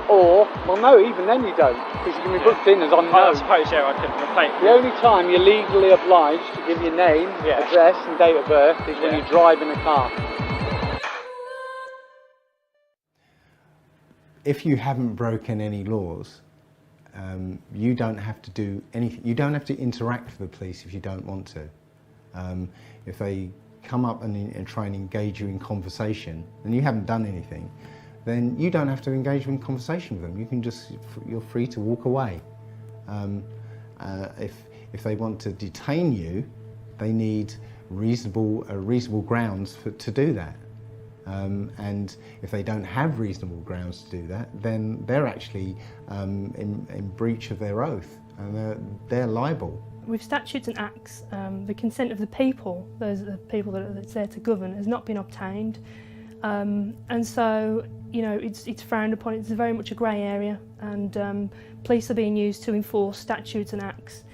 Or, well no, even then you don't, because you can be booked in as unknown. I suppose, I could replace. The only time you're legally obliged to give your name, address and date of birth is when you're driving a car. If you haven't broken any laws, you don't have to do anything. You don't have to interact with the police if you don't want to. If they come up and try and engage you in conversation, and you haven't done anything, then you don't have to engage in conversation with them. You can just, you're free to walk away. If they want to detain you, they need reasonable grounds to do that. And if they don't have reasonable grounds to do that, then they're actually in breach of their oath, and they're liable. With statutes and acts, the consent of the people, those are the people that's there to govern, has not been obtained. And so, it's frowned upon. It's very much a grey area, and police are being used to enforce statutes and acts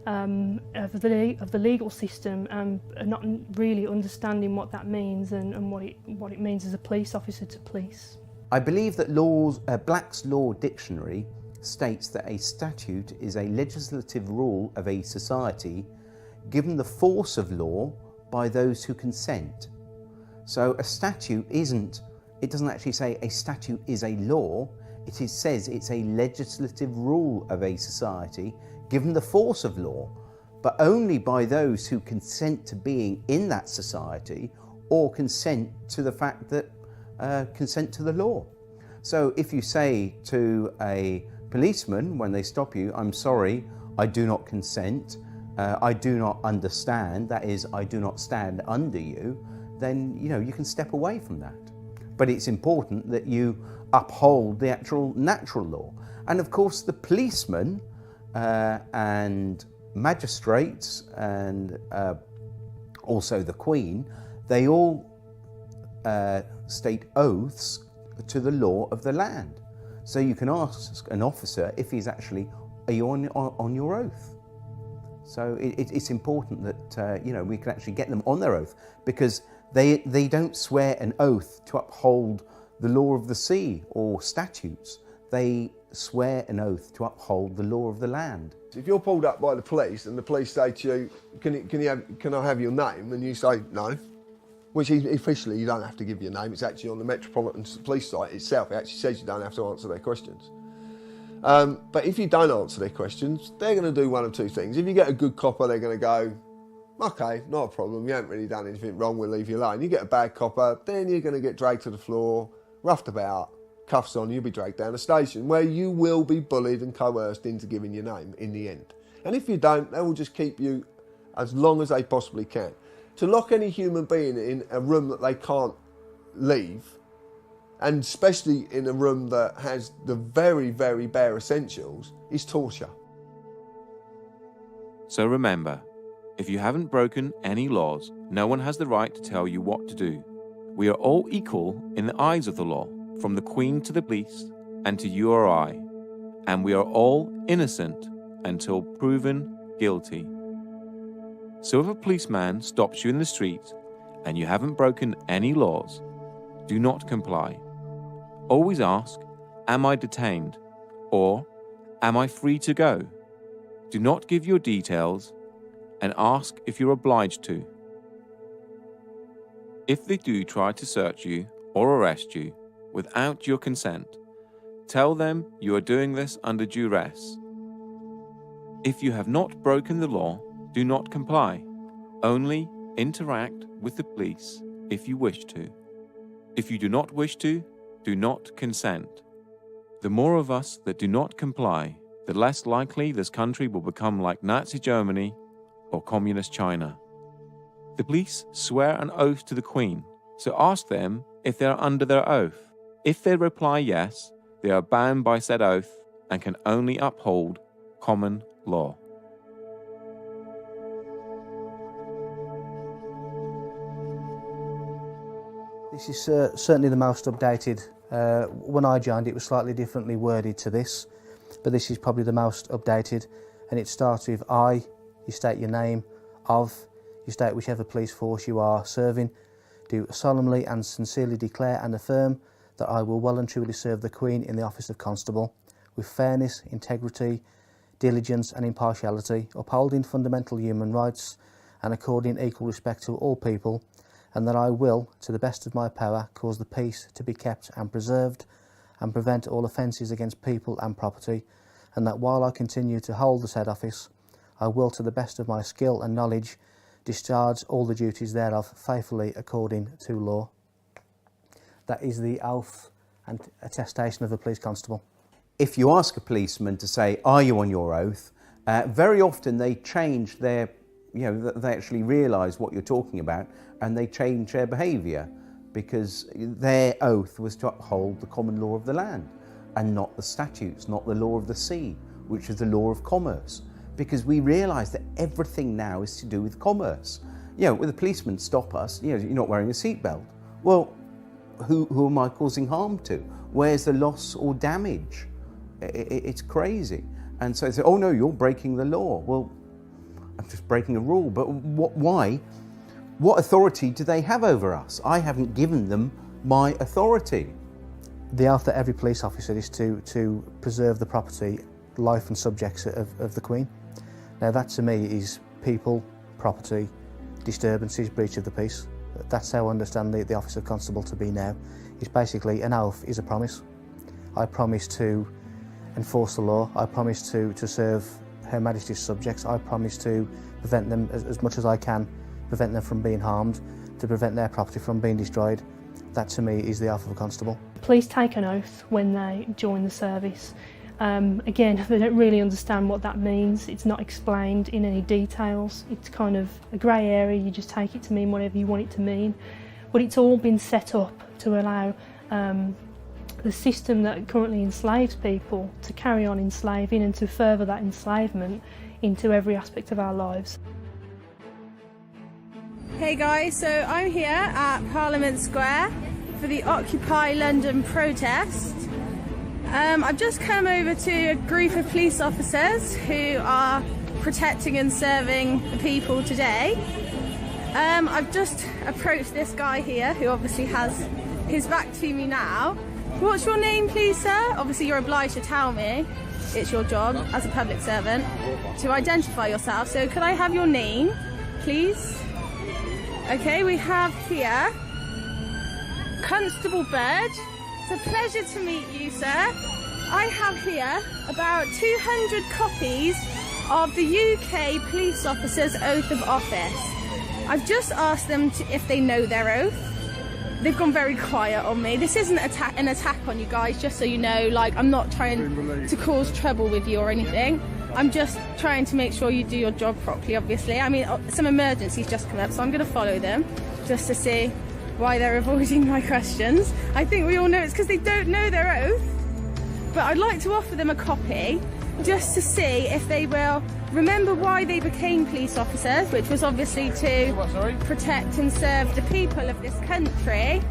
of the legal system, and not really understanding what that means and what it means as a police officer to police. I believe that Black's Law Dictionary states that a statute is a legislative rule of a society given the force of law by those who consent. So a statute it doesn't actually say a statute is a law, it says it's a legislative rule of a society given the force of law, but only by those who consent to being in that society or consent to the fact that consent to the law. So if you say to a policeman when they stop you, I'm sorry, I do not consent, I do not understand, that is, I do not stand under you, then you can step away from that. But it's important that you uphold the actual natural law. And of course the policemen and magistrates and also the Queen, they all state oaths to the law of the land. So you can ask an officer if he's actually, are you on your oath? So it's important that we can actually get them on their oath, because they don't swear an oath to uphold the law of the sea or statutes. They swear an oath to uphold the law of the land. If you're pulled up by the police and the police say to you, can I have your name? And you say no, which officially you don't have to give your name. It's actually on the Metropolitan Police site itself. It actually says you don't have to answer their questions. But if you don't answer their questions, they're going to do one of two things. If you get a good copper, they're going to go, okay, not a problem, you haven't really done anything wrong, we'll leave you alone. You get a bad copper, then you're going to get dragged to the floor, roughed about, cuffs on, you'll be dragged down a station where you will be bullied and coerced into giving your name in the end. And if you don't, they will just keep you as long as they possibly can. To lock any human being in a room that they can't leave, and especially in a room that has the very, very bare essentials, is torture. So remember, if you haven't broken any laws, no one has the right to tell you what to do. We are all equal in the eyes of the law, from the Queen to the police and to you or I, and we are all innocent until proven guilty. So if a policeman stops you in the street and you haven't broken any laws, do not comply. Always ask, am I detained? Or, am I free to go? Do not give your details and ask if you're obliged to. If they do try to search you or arrest you without your consent, tell them you are doing this under duress. If you have not broken the law, do not comply. Only interact with the police if you wish to. If you do not wish to, do not consent. The more of us that do not comply, the less likely this country will become like Nazi Germany or Communist China. The police swear an oath to the Queen, so ask them if they are under their oath. If they reply yes, they are bound by said oath and can only uphold common law. This is certainly the most updated. When I joined, it was slightly differently worded to this, but this is probably the most updated, and it starts with I, you state your name, of, you state whichever police force you are serving, do solemnly and sincerely declare and affirm that I will well and truly serve the Queen in the office of Constable, with fairness, integrity, diligence and impartiality, upholding fundamental human rights and according equal respect to all people, and that I will, to the best of my power, cause the peace to be kept and preserved, and prevent all offences against people and property, and that while I continue to hold the said office, I will, to the best of my skill and knowledge, discharge all the duties thereof faithfully according to law. That is the oath and attestation of a police constable. If you ask a policeman to say, are you on your oath? Very often they change their, they actually realise what you're talking about, and they change their behaviour, because their oath was to uphold the common law of the land and not the statutes, not the law of the sea, which is the law of commerce. Because we realise that everything now is to do with commerce. When the policemen stop us, you're not wearing a seatbelt. Well, who am I causing harm to? Where's the loss or damage? It's crazy. And so they say, oh no, you're breaking the law. Well, I'm just breaking a rule, but why? What authority do they have over us? I haven't given them my authority. The oath that every police officer is to preserve the property, life and subjects of the Queen. Now that to me is people, property, disturbances, breach of the peace. That's how I understand the office of constable to be now. It's basically an oath is a promise. I promise to enforce the law. I promise to serve Her Majesty's subjects. I promise to prevent them as much as I can, prevent them from being harmed, to prevent their property from being destroyed. That to me is the oath of a constable. Police take an oath when they join the service. Again, they don't really understand what that means. It's not explained in any details. It's kind of a grey area. You just take it to mean whatever you want it to mean. But it's all been set up to allow the system that currently enslaves people to carry on enslaving and to further that enslavement into every aspect of our lives. Hey guys, so I'm here at Parliament Square for the Occupy London protest. I've just come over to a group of police officers who are protecting and serving the people today. I've just approached this guy here who obviously has his back to me now. What's your name please, sir? Obviously you're obliged to tell me. It's your job as a public servant to identify yourself. So could I have your name, please? Okay, we have here Constable Bird. It's a pleasure to meet you, sir. I have here about 200 copies of the UK police officer's oath of office. I've just asked them if they know their oath. They've gone very quiet on me. This isn't an attack on you guys, just so you know. Like, I'm not trying to cause trouble with you or anything. I'm just trying to make sure you do your job properly, obviously. I mean, some emergencies just come up, so I'm going to follow them just to see why they're avoiding my questions. I think we all know it's because they don't know their oath, but I'd like to offer them a copy just to see if they will remember why they became police officers, which was obviously to protect and serve the people of this country.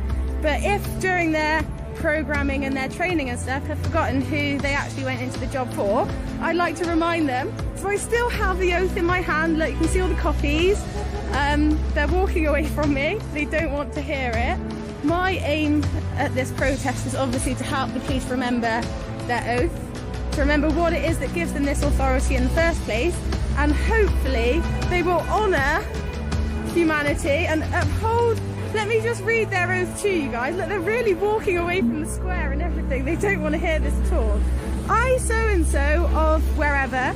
But if during their programming and their training and stuff have forgotten who they actually went into the job for, I'd like to remind them. So I still have the oath in my hand. Look, you can see all the copies. They're walking away from me. They don't want to hear it. My aim at this protest is obviously to help the police remember their oath, to remember what it is that gives them this authority in the first place, and hopefully they will honour humanity and uphold. Let me just read their oath to you guys. Look, they're really walking away from the square and everything. They don't want to hear this at all. I, so-and-so of wherever,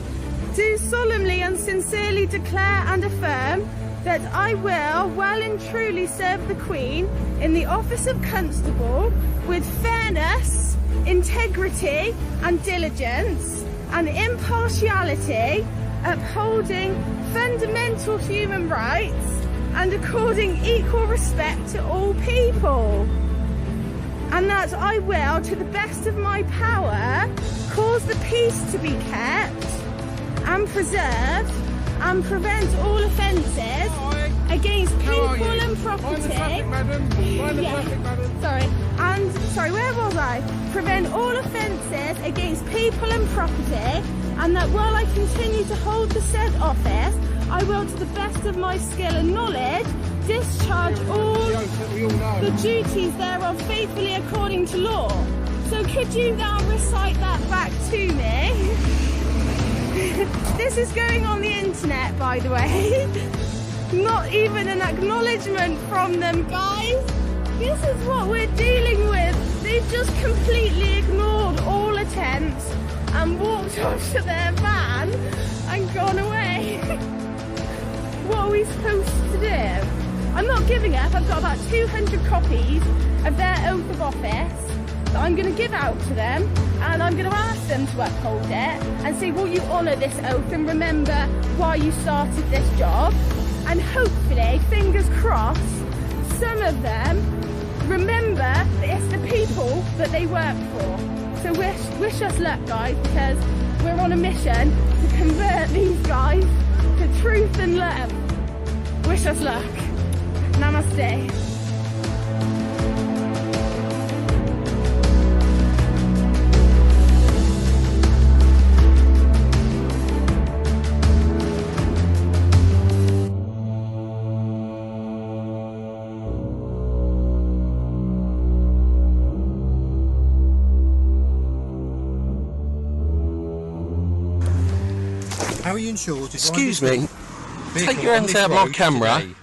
do solemnly and sincerely declare and affirm that I will well and truly serve the Queen in the office of Constable with fairness, integrity and diligence and impartiality, upholding fundamental human rights and according equal respect to all people. And that I will, to the best of my power, cause the peace to be kept and preserved and prevent all offences against people and property. Sorry, where was I? Prevent all offences against people and property, and that while I continue to hold the said office, I will, to the best of my skill and knowledge, discharge all the duties thereof faithfully according to law. So could you now recite that back to me? This is going on the internet, by the way. Not even an acknowledgement from them, guys. This is what we're dealing with. They've just completely ignored all attempts and walked onto their van and gone away. What are we supposed to do? I'm not giving up. I've got about 200 copies of their oath of office that I'm going to give out to them, and I'm going to ask them to uphold it and say, will you honour this oath and remember why you started this job? And hopefully, fingers crossed, some of them remember that it's the people that they work for. So wish us luck, guys, because we're on a mission to convert these guys to truth and love. Wish us luck. Namaste. How are you insured? Excuse me, take your hands out of my camera. Today.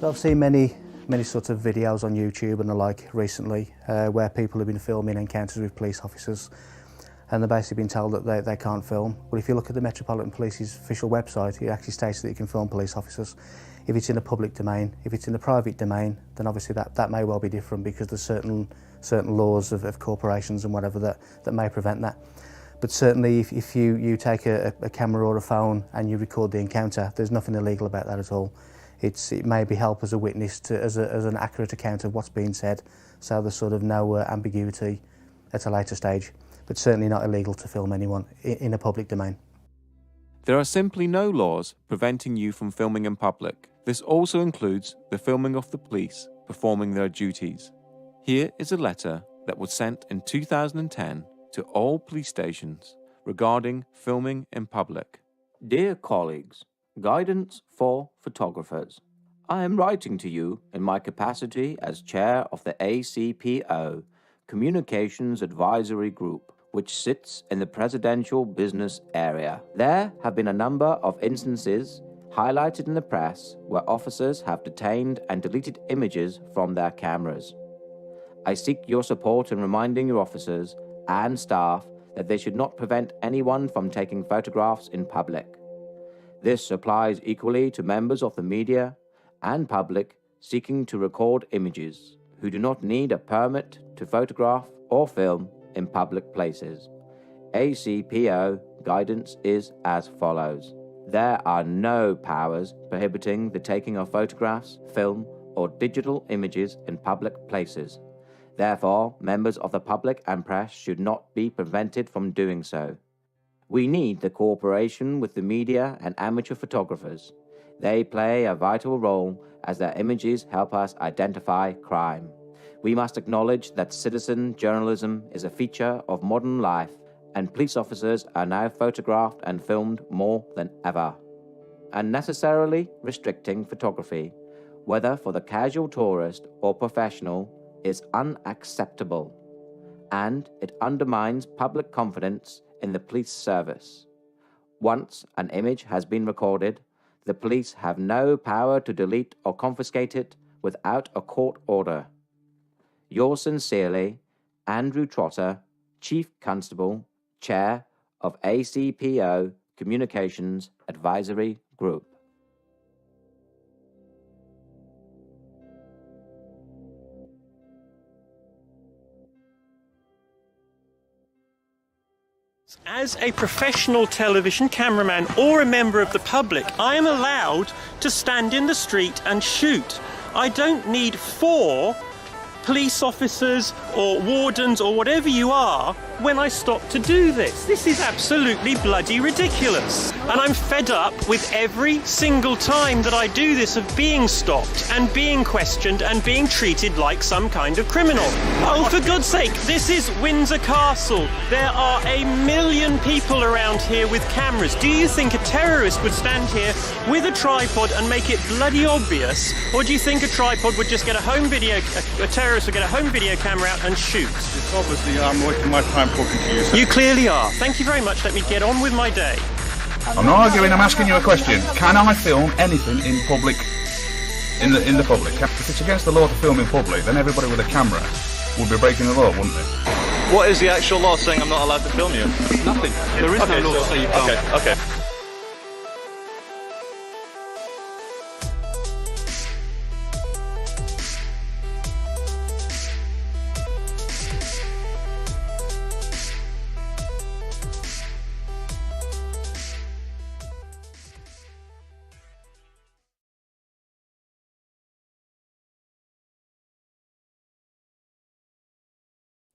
So I've seen many sorts of videos on YouTube and the like recently where people have been filming encounters with police officers, and they're basically been told that they can't film. Well, if you look at the Metropolitan Police's official website, it actually states that you can film police officers. If it's in a public domain, if it's in a private domain, then obviously that may well be different, because there's certain laws of corporations and whatever that may prevent that. But certainly if you take a camera or a phone and you record the encounter, there's nothing illegal about that at all. It maybe help as a witness as an accurate account of what's being said, so there's sort of no ambiguity at a later stage. But certainly not illegal to film anyone in a public domain. There are simply no laws preventing you from filming in public. This also includes the filming of the police performing their duties. Here is a letter that was sent in 2010 to all police stations regarding filming in public. Dear colleagues, guidance for photographers. I am writing to you in my capacity as chair of the ACPO, Communications Advisory Group, which sits in the presidential business area. There have been a number of instances highlighted in the press where officers have detained and deleted images from their cameras. I seek your support in reminding your officers and staff that they should not prevent anyone from taking photographs in public. This applies equally to members of the media and public seeking to record images who do not need a permit to photograph or film in public places. ACPO guidance is as follows. There are no powers prohibiting the taking of photographs, film, or digital images in public places. Therefore, members of the public and press should not be prevented from doing so. We need the cooperation with the media and amateur photographers. They play a vital role as their images help us identify crime. We must acknowledge that citizen journalism is a feature of modern life, and police officers are now photographed and filmed more than ever. Unnecessarily restricting photography, whether for the casual tourist or professional, is unacceptable, and it undermines public confidence in the police service. Once an image has been recorded, The police have no power to delete or confiscate it without a court order. Yours sincerely, Andrew Trotter, Chief Constable, Chair of ACPO Communications Advisory Group. As a professional television cameraman or a member of the public, I am allowed to stand in the street and shoot. I don't need 4 police officers or wardens or whatever you are when I stop to do this. This is absolutely bloody ridiculous. And I'm fed up with every single time that I do this of being stopped and being questioned and being treated like some kind of criminal. Oh, for God's sake, this is Windsor Castle. There are 1 million people around here with cameras. Do you think a terrorist would stand here with a tripod and make it bloody obvious? Or do you think a tripod would just get a home video, a terrorist would get a home video camera out and shoot? It's obviously I'm wasting my time talking to you. So. You clearly are. Thank you very much. Let me get on with my day. I'm not arguing, I'm asking you a question. Can I film anything in public, in the public? If it's against the law to film in public, then everybody with a camera would be breaking the law, wouldn't they? What is the actual law saying I'm not allowed to film you? Nothing. There is no law to say you can't. Okay.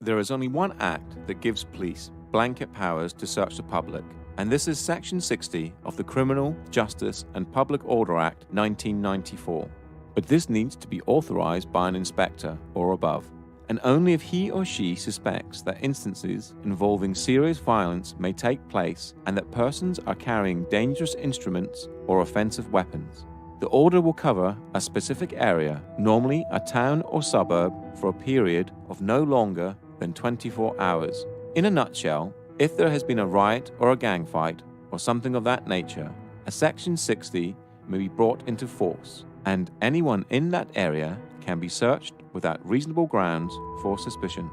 There is only one act that gives police blanket powers to search the public, and this is Section 60 of the Criminal Justice and Public Order Act 1994. But this needs to be authorized by an inspector or above, and only if he or she suspects that instances involving serious violence may take place and that persons are carrying dangerous instruments or offensive weapons. The order will cover a specific area, normally a town or suburb, for a period of no longer than 24 hours. In a nutshell, if there has been a riot or a gang fight or something of that nature, a Section 60 may be brought into force, and anyone in that area can be searched without reasonable grounds for suspicion.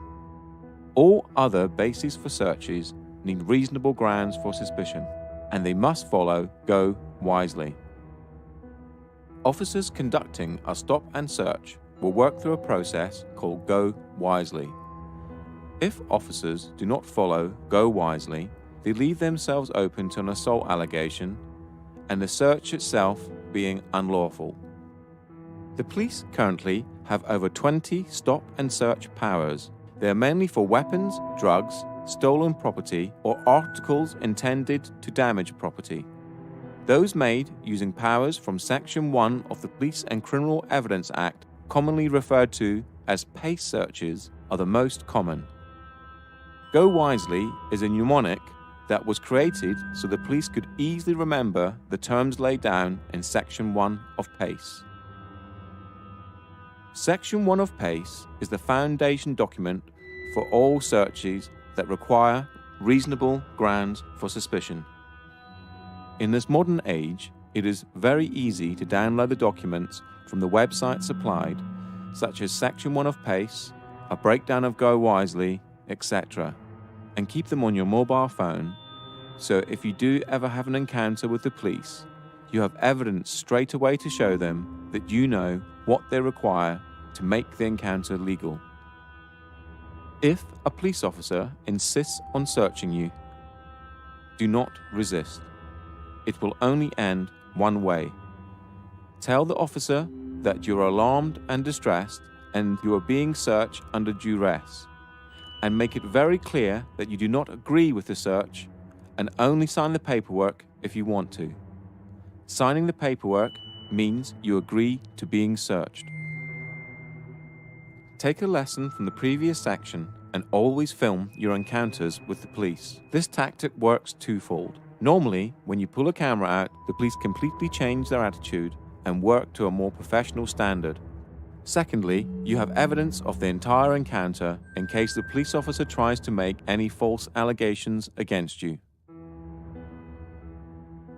All other bases for searches need reasonable grounds for suspicion, and they must follow go wisely. Officers conducting a stop and search will work through a process called go wisely. If officers do not follow go wisely, they leave themselves open to an assault allegation and the search itself being unlawful. The police currently have over 20 stop and search powers. They are mainly for weapons, drugs, stolen property, or articles intended to damage property. Those made using powers from Section 1 of the Police and Criminal Evidence Act, commonly referred to as PACE searches, are the most common. Go wisely is a mnemonic that was created so the police could easily remember the terms laid down in Section 1 of PACE. Section 1 of PACE is the foundation document for all searches that require reasonable grounds for suspicion. In this modern age, it is very easy to download the documents from the website supplied, such as Section 1 of PACE, a breakdown of Go Wisely, etc., and keep them on your mobile phone, so if you do ever have an encounter with the police, you have evidence straight away to show them that you know what they require to make the encounter legal. If a police officer insists on searching you, do not resist. It will only end one way. Tell the officer that you're alarmed and distressed and you are being searched under duress, and make it very clear that you do not agree with the search and only sign the paperwork if you want to. Signing the paperwork means you agree to being searched. Take a lesson from the previous section and always film your encounters with the police. This tactic works twofold. Normally, when you pull a camera out, the police completely change their attitude and work to a more professional standard. Secondly, you have evidence of the entire encounter in case the police officer tries to make any false allegations against you.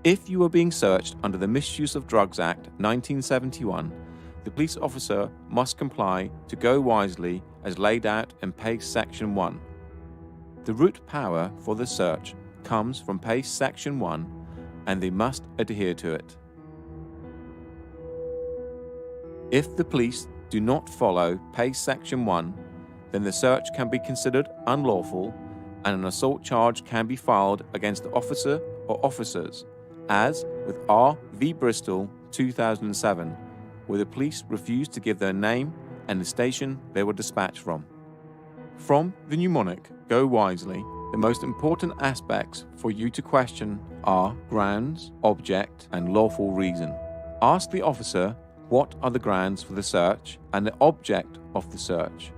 If you are being searched under the Misuse of Drugs Act 1971, the police officer must comply to go wisely as laid out in PACE Section 1. The root power for the search comes from PACE Section 1, and they must adhere to it. If the police do not follow PACE Section 1, then the search can be considered unlawful and an assault charge can be filed against the officer or officers, as with R v Bristol 2007, where the police refused to give their name and the station they were dispatched from. From the mnemonic Go Wisely, the most important aspects for you to question are grounds, object, and lawful reason. Ask the officer what are the grounds for the search and the object of the search,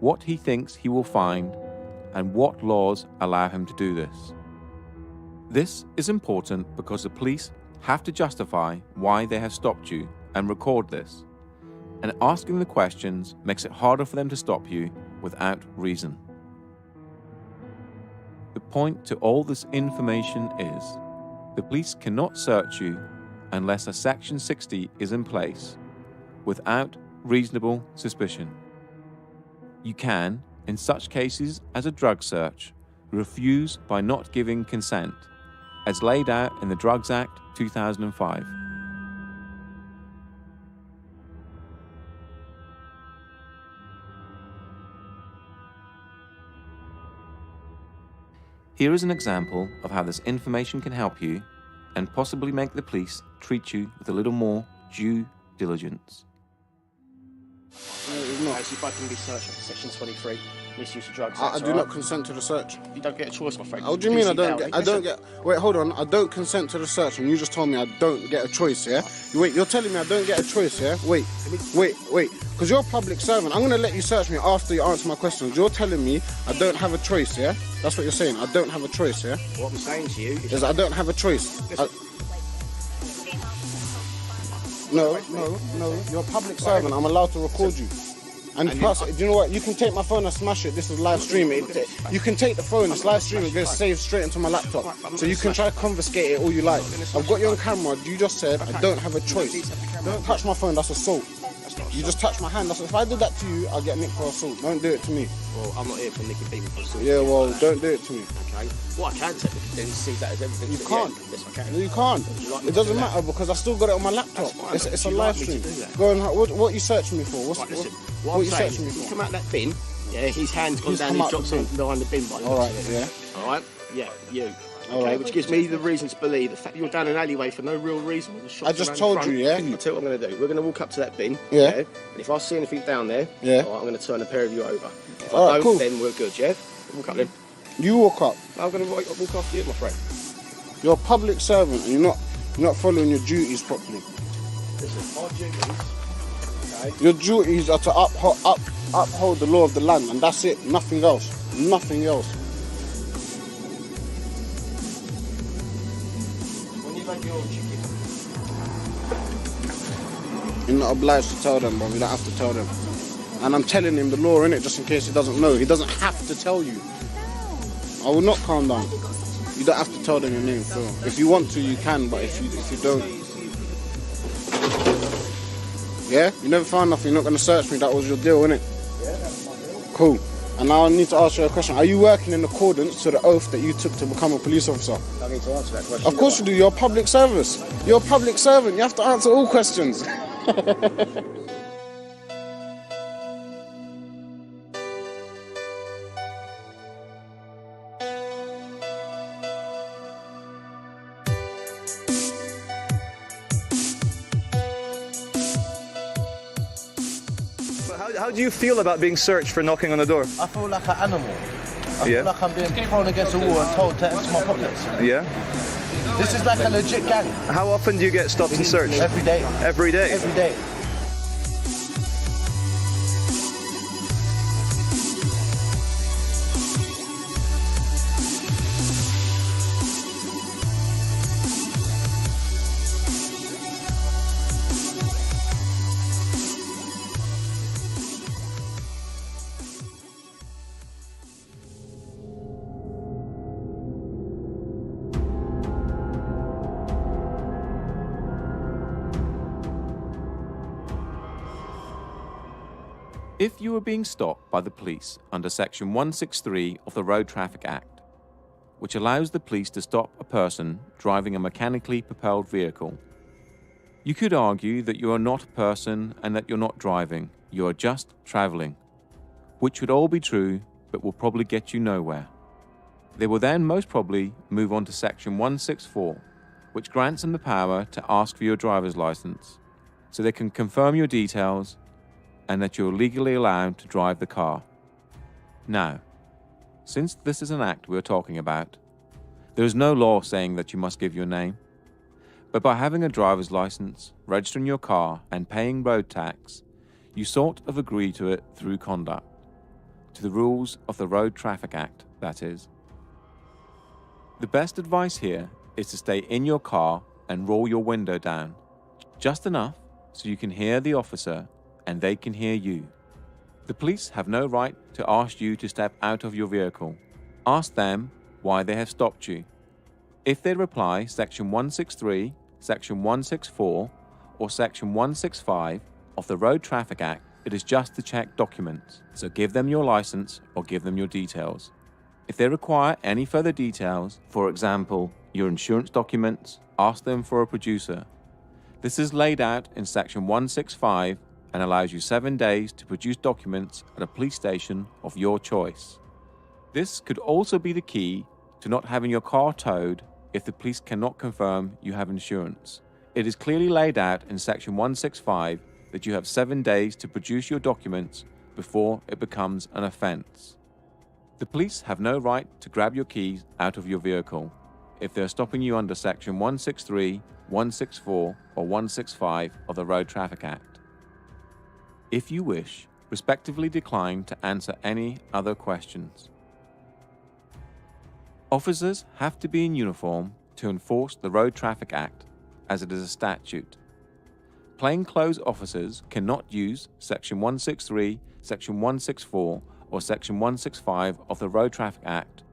what he thinks he will find, and what laws allow him to do this. This is important because the police have to justify why they have stopped you and record this, and asking the questions makes it harder for them to stop you without reason. The point to all this information is, the police cannot search you unless a Section 60 is in place, without reasonable suspicion. You can, in such cases as a drug search, refuse by not giving consent, as laid out in the Drugs Act 2005. Here is an example of how this information can help you and possibly make the police treat you with a little more due diligence. If I can be searched under Section 23, misuse of drugs. I do not consent to the search. You don't get a choice, my friend. What do you mean I don't get? Wait, hold on. I don't consent to the search, and you just told me I don't get a choice, yeah? Wait, you're telling me I don't get a choice, yeah? Wait. Because you're a public servant. I'm going to let you search me after you answer my questions. You're telling me I don't have a choice, yeah? That's what you're saying. I don't have a choice, yeah? What I'm saying to you is I don't have a choice. No. You're a public servant. I'm allowed to record you. And plus, do you know what? You can take my phone and smash it. This is live streaming. You can take the phone, it's live streaming, it's going to save straight into my laptop. So you can try to confiscate it all you like. I've got you on camera. You just said I don't have a choice. Don't touch my phone, that's assault. You just touch my hand. If I did that to you, I'll get nicked for assault. Don't do it to me. Well, I'm not here for nicking people for assault. Yeah, well, don't do it to me. Okay. What I can technically do is see that as evidence. You can't. Yes, I can. No, you can't. It doesn't matter because I still got it on my laptop. It's a live stream. Go on. What are you searching me for? What are you searching me for? You come out that bin. Yeah, his hand's gone down. He drops it behind the bin. All right. Yeah. All right. Yeah. You. Okay, which gives me the reason to believe the fact you're down an alleyway for no real reason. I just told you, yeah? I'll tell you what I'm going to do. We're going to walk up to that bin. Yeah. And if I see anything down there, yeah, all right, I'm going to turn a pair of you over. If all I right, don't, cool. then we're good, yeah? Walk up then. You walk up. I'm going to walk after you, my friend. You're a public servant and you're not following your duties properly. Listen, my duties, okay? Your duties are to uphold the law of the land, and that's it. Nothing else. Nothing else. You're not obliged to tell them, bro. You don't have to tell them. And I'm telling him the law, innit, just in case he doesn't know. He doesn't have to tell you. I will not calm down. You don't have to tell them your name, Phil. If you want to, you can, but if you don't... Yeah? You never found nothing. You're not going to search me. That was your deal, innit? Yeah, that's my deal. Cool. And now I need to ask you a question. Are you working in accordance to the oath that you took to become a police officer? I need to answer that question. Of course you do. You're a public service. You're a public servant. You have to answer all questions. How do you feel about being searched for knocking on the door? I feel like an animal. I feel like I'm being thrown against a wall and told to empty my pockets. Yeah? This is like a legit gang. How often do you get stopped and searched? Every day. Every day? Every day. If you are being stopped by the police under Section 163 of the Road Traffic Act, which allows the police to stop a person driving a mechanically propelled vehicle, you could argue that you are not a person and that you're not driving, you are just travelling, which would all be true but will probably get you nowhere. They will then most probably move on to Section 164, which grants them the power to ask for your driver's license, so they can confirm your details and that you're legally allowed to drive the car. Now, since this is an act we're talking about, there is no law saying that you must give your name, but by having a driver's license, registering your car and paying road tax, you sort of agree to it through conduct, to the rules of the Road Traffic Act, that is. The best advice here is to stay in your car and roll your window down, just enough so you can hear the officer and they can hear you. The police have no right to ask you to step out of your vehicle. Ask them why they have stopped you. If they reply Section 163, Section 164, or Section 165 of the Road Traffic Act, it is just to check documents, so give them your license or give them your details. If they require any further details, for example, your insurance documents, ask them for a producer. This is laid out in Section 165 and allows you 7 days to produce documents at a police station of your choice. This could also be the key to not having your car towed if the police cannot confirm you have insurance. It is clearly laid out in Section 165 that you have 7 days to produce your documents before it becomes an offence. The police have no right to grab your keys out of your vehicle if they are stopping you under Section 163, 164, or 165 of the Road Traffic Act. If you wish, respectively decline to answer any other questions. Officers have to be in uniform to enforce the Road Traffic Act, as it is a statute. Plainclothes officers cannot use Section 163, Section 164, or Section 165 of the Road Traffic Act,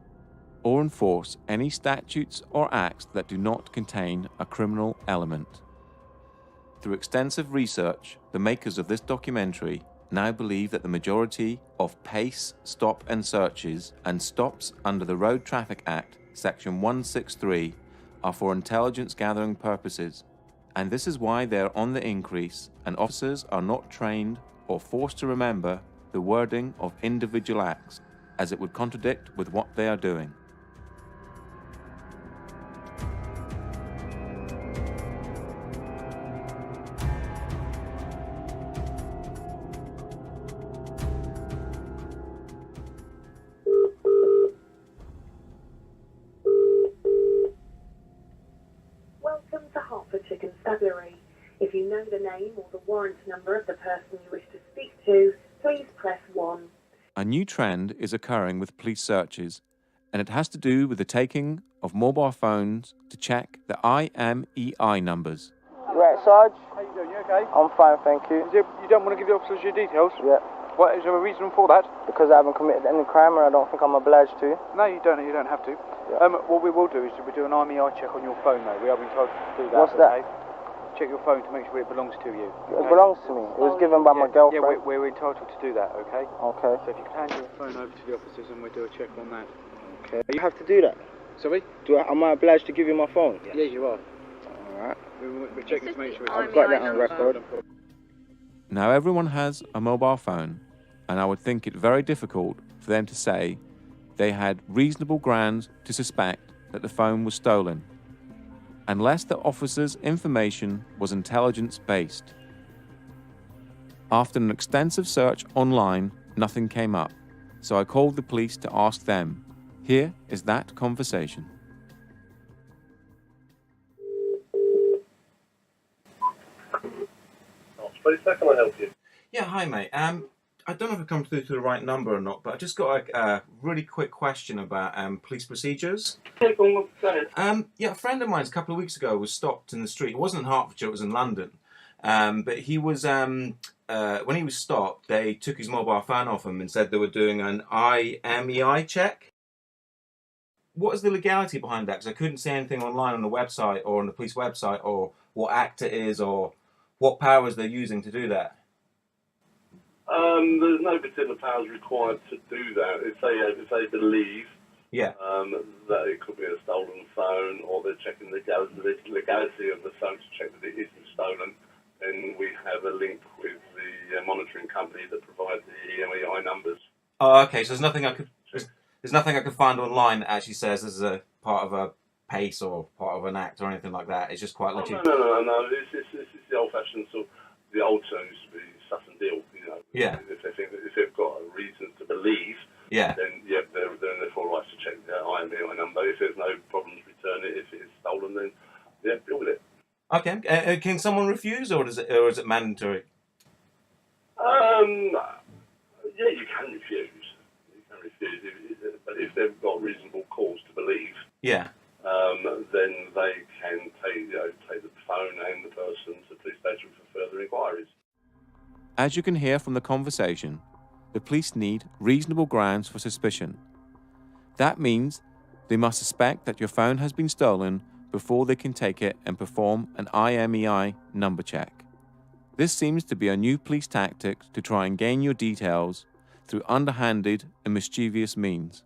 or enforce any statutes or acts that do not contain a criminal element. Through extensive research, the makers of this documentary now believe that the majority of pace, stop and searches and stops under the Road Traffic Act, Section 163, are for intelligence gathering purposes, and this is why they are on the increase and officers are not trained or forced to remember the wording of individual acts, as it would contradict with what they are doing. Welcome to Hertford Chicken Constabulary. If you know the name or the warrant number of the person you wish to speak to, please press 1. A new trend is occurring with police searches, and it has to do with the taking of mobile phones to check the IMEI numbers. You right, Sarge? How you doing? You okay? I'm fine, thank you. You don't want to give the officers your details? Yeah. What, is there a reason for that? Because I haven't committed any crime and I don't think I'm obliged to. No, you don't have to. Yeah. What we will do is we do an IMEI check on your phone, though. We are being told to do that. What's that? Check your phone to make sure it belongs to you. Okay? It belongs to me. It was given by my girlfriend. Yeah, we're entitled to do that, okay? Okay. So if you can hand your phone over to the officers and we'll do a check on that. Okay. You have to do that? Sorry? Am I obliged to give you my phone? Yes, you are. Alright. We're checking to make sure I've got that on record. Now everyone has a mobile phone, and I would think it very difficult for them to say they had reasonable grounds to suspect that the phone was stolen, unless the officer's information was intelligence-based. After an extensive search online, nothing came up, so I called the police to ask them. Here is that conversation. How can I help you? Yeah, hi mate. I don't know if I've come through to the right number or not, but I just got a really quick question about police procedures. Yeah, a friend of mine a couple of weeks ago was stopped in the street. It wasn't in Hertfordshire, it was in London. But he was, when he was stopped, they took his mobile phone off him and said they were doing an IMEI check. What is the legality behind that? Because I couldn't see anything online on the website or on the police website or what act it is or what powers they're using to do that. There's no particular powers required to do that. If they believe that it could be a stolen phone, or they're checking the legality of the phone to check that it isn't stolen, then we have a link with the monitoring company that provides the EMEI numbers. Oh, okay. So there's nothing I could find online that actually says this is a part of a pace or part of an act or anything like that. It's just quite legit. No. It's the old-fashioned sort. The old term used to be suss and deal. You know. Yeah. If they've got a reason to believe. Yeah. Then they're in their full rights to check the IMEI number. If there's no problems, return it. If it is stolen, then deal with it. Okay. Can someone refuse, or is it mandatory? Yeah, you can refuse. But if they've got reasonable cause to believe, then they can take the phone and the person to the police station for further inquiries. As you can hear from the conversation, the police need reasonable grounds for suspicion. That means they must suspect that your phone has been stolen before they can take it and perform an IMEI number check. This seems to be a new police tactic to try and gain your details through underhanded and mischievous means.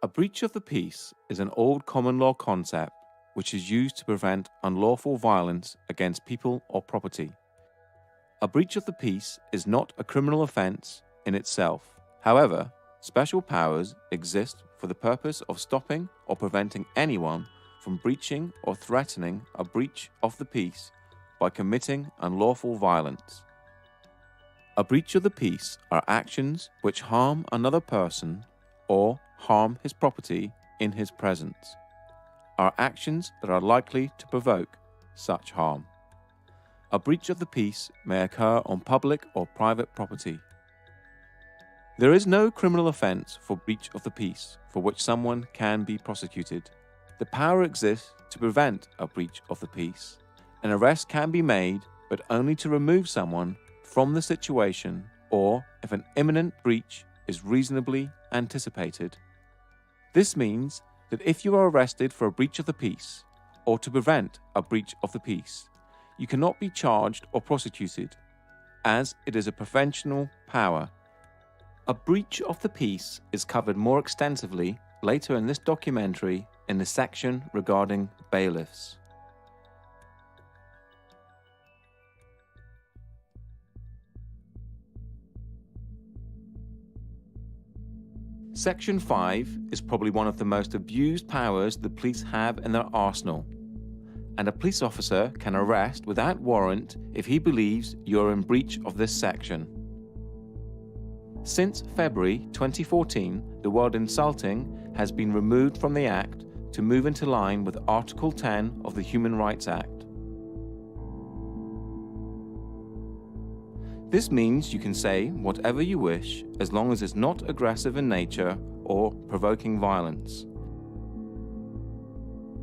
A breach of the peace is an old common law concept which is used to prevent unlawful violence against people or property. A breach of the peace is not a criminal offence in itself. However, special powers exist for the purpose of stopping or preventing anyone from breaching or threatening a breach of the peace by committing unlawful violence. A breach of the peace are actions which harm another person or harm his property in his presence, are actions that are likely to provoke such harm. A breach of the peace may occur on public or private property. There is no criminal offence for breach of the peace for which someone can be prosecuted. The power exists to prevent a breach of the peace. An arrest can be made, but only to remove someone from the situation or if an imminent breach is reasonably anticipated. This means that if you are arrested for a breach of the peace or to prevent a breach of the peace, you cannot be charged or prosecuted, as it is a preventional power. A breach of the peace is covered more extensively later in this documentary in the section regarding bailiffs. Section 5 is probably one of the most abused powers the police have in their arsenal, and a police officer can arrest without warrant if he believes you're in breach of this section. Since February 2014, the word insulting has been removed from the Act to move into line with Article 10 of the Human Rights Act. This means you can say whatever you wish as long as it's not aggressive in nature or provoking violence.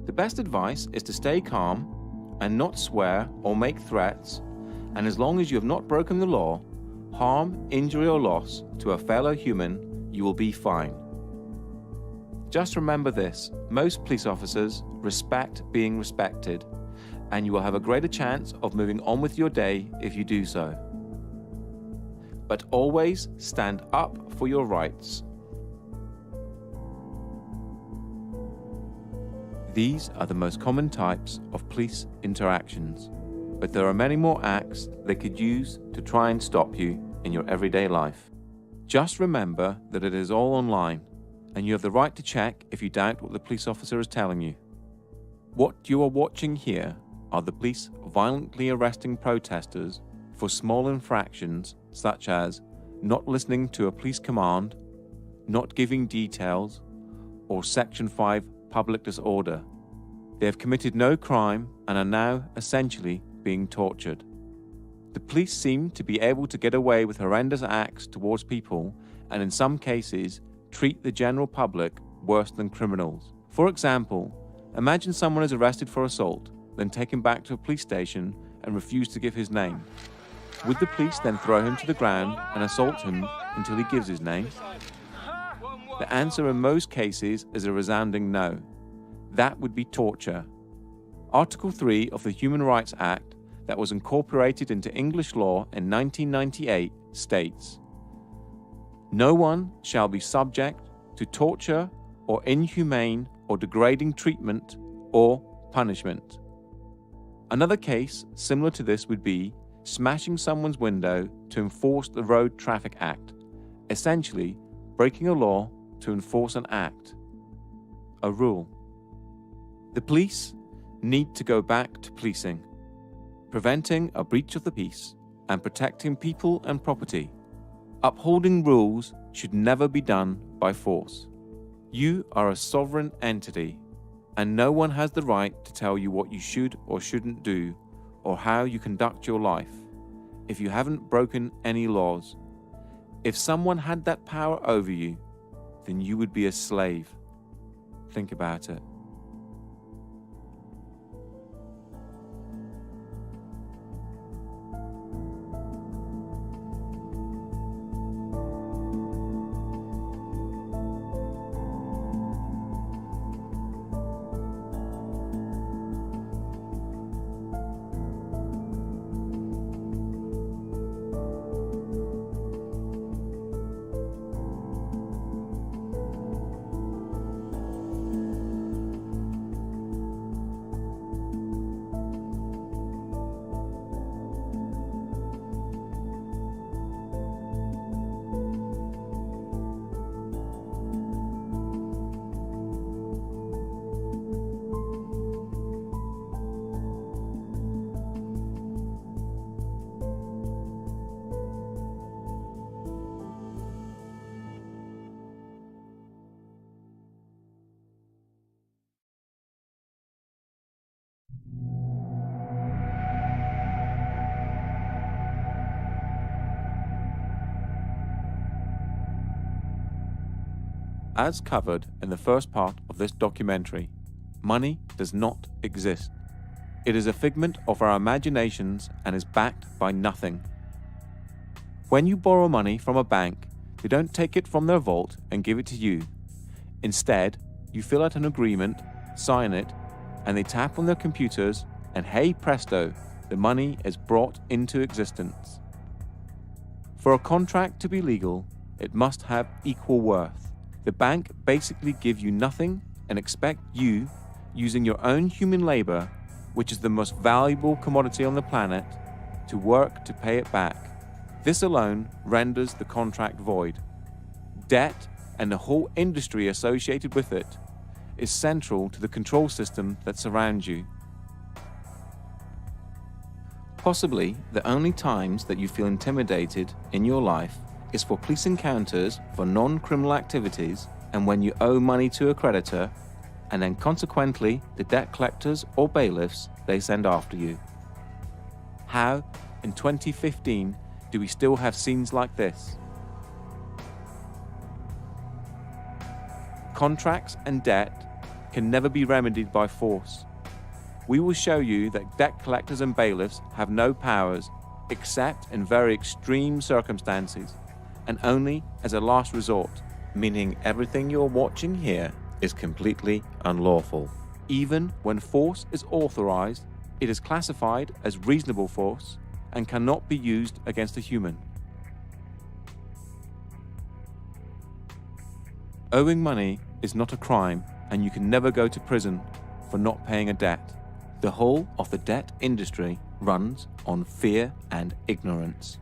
The best advice is to stay calm and not swear or make threats, and as long as you have not broken the law, harm, injury or loss to a fellow human, you will be fine. Just remember this: most police officers respect being respected, and you will have a greater chance of moving on with your day if you do so. But always stand up for your rights. These are the most common types of police interactions, but there are many more acts they could use to try and stop you in your everyday life. Just remember that it is all online, and you have the right to check if you doubt what the police officer is telling you. What you are watching here are the police violently arresting protesters for small infractions such as not listening to a police command, not giving details, or Section 5 public disorder. They have committed no crime and are now essentially being tortured. The police seem to be able to get away with horrendous acts towards people and in some cases treat the general public worse than criminals. For example, imagine someone is arrested for assault, then taken back to a police station and refused to give his name. Would the police then throw him to the ground and assault him until he gives his name? The answer in most cases is a resounding no. That would be torture. Article 3 of the Human Rights Act, that was incorporated into English law in 1998, states, "No one shall be subject to torture or inhumane or degrading treatment or punishment." Another case similar to this would be smashing someone's window to enforce the Road Traffic Act, essentially breaking a law to enforce an act, a rule. The police need to go back to policing, preventing a breach of the peace and protecting people and property. Upholding rules should never be done by force. You are a sovereign entity, and no one has the right to tell you what you should or shouldn't do, or how you conduct your life, if you haven't broken any laws. If someone had that power over you, then you would be a slave. Think about it. As covered in the first part of this documentary, money does not exist. It is a figment of our imaginations and is backed by nothing. When you borrow money from a bank, they don't take it from their vault and give it to you. Instead, you fill out an agreement, sign it, and they tap on their computers, and hey presto, the money is brought into existence. For a contract to be legal, it must have equal worth. The bank basically give you nothing and expect you, using your own human labor, which is the most valuable commodity on the planet, to work to pay it back. This alone renders the contract void. Debt and the whole industry associated with it is central to the control system that surrounds you. Possibly the only times that you feel intimidated in your life is for police encounters for non-criminal activities and when you owe money to a creditor, and then consequently the debt collectors or bailiffs they send after you. How, in 2015, do we still have scenes like this? Contracts and debt can never be remedied by force. We will show you that debt collectors and bailiffs have no powers except in very extreme circumstances, and only as a last resort, meaning everything you're watching here is completely unlawful. Even when force is authorized, it is classified as reasonable force and cannot be used against a human. Owing money is not a crime, and you can never go to prison for not paying a debt. The whole of the debt industry runs on fear and ignorance.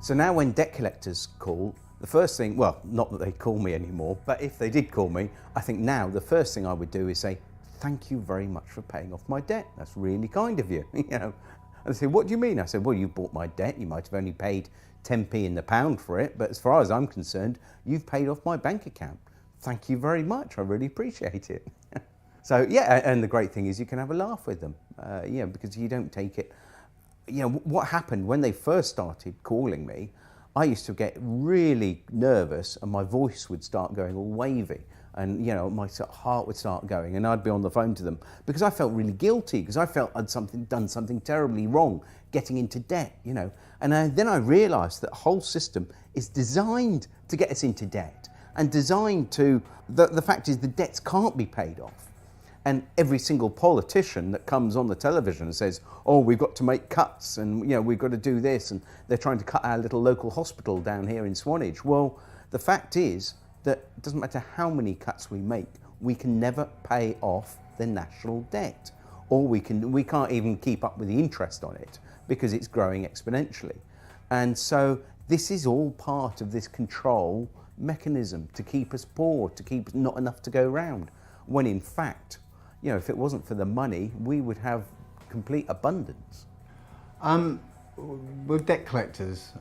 So now when debt collectors call, the first thing, well, not that they call me anymore, but if they did call me, I think now the first thing I would do is say, thank you very much for paying off my debt. That's really kind of you. And they say, what do you mean? I said, well, you bought my debt. You might have only paid 10p in the pound for it, but as far as I'm concerned, you've paid off my bank account. Thank you very much. I really appreciate it. So yeah, and the great thing is you can have a laugh with them, because you don't take it. What happened when they first started calling me, I used to get really nervous and my voice would start going all wavy. And, you know, my sort of heart would start going, and I'd be on the phone to them because I felt really guilty, because I felt I'd done something terribly wrong, getting into debt, you know. And then I realised that the whole system is designed to get us into debt, and designed to, the fact is the debts can't be paid off. And every single politician that comes on the television and says, oh, we've got to make cuts, and, you know, we've got to do this, and they're trying to cut our little local hospital down here in Swanage. Well, the fact is that it doesn't matter how many cuts we make, we can never pay off the national debt. Or we can't even keep up with the interest on it because it's growing exponentially. And so this is all part of this control mechanism to keep us poor, to keep not enough to go round. When in fact, you know, if it wasn't for the money, we would have complete abundance. With debt collectors,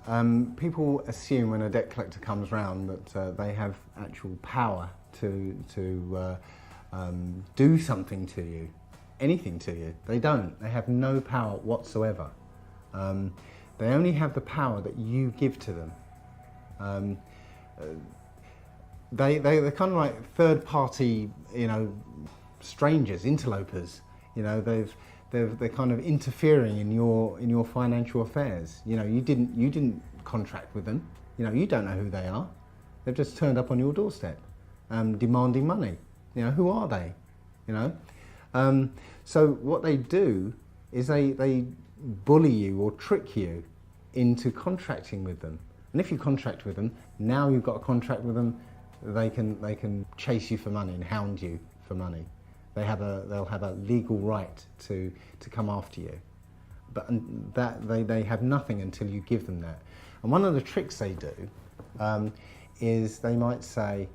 people assume when a debt collector comes round that they have actual power to do something to you, anything to you. They don't. They have no power whatsoever. They only have the power that you give to them. They're kind of like third-party, you know, strangers, interlopers. You know, they're kind of interfering in your financial affairs. You know, you didn't contract with them. You know, you don't know who they are. They've just turned up on your doorstep, demanding money. You know, who are they? You know, so what they do is they bully you or trick you into contracting with them. And if you contract with them, now you've got a contract with them, they can chase you for money and hound you for money. They'll have a legal right to come after you, but that they have nothing until you give them that. And one of the tricks they do is they might say,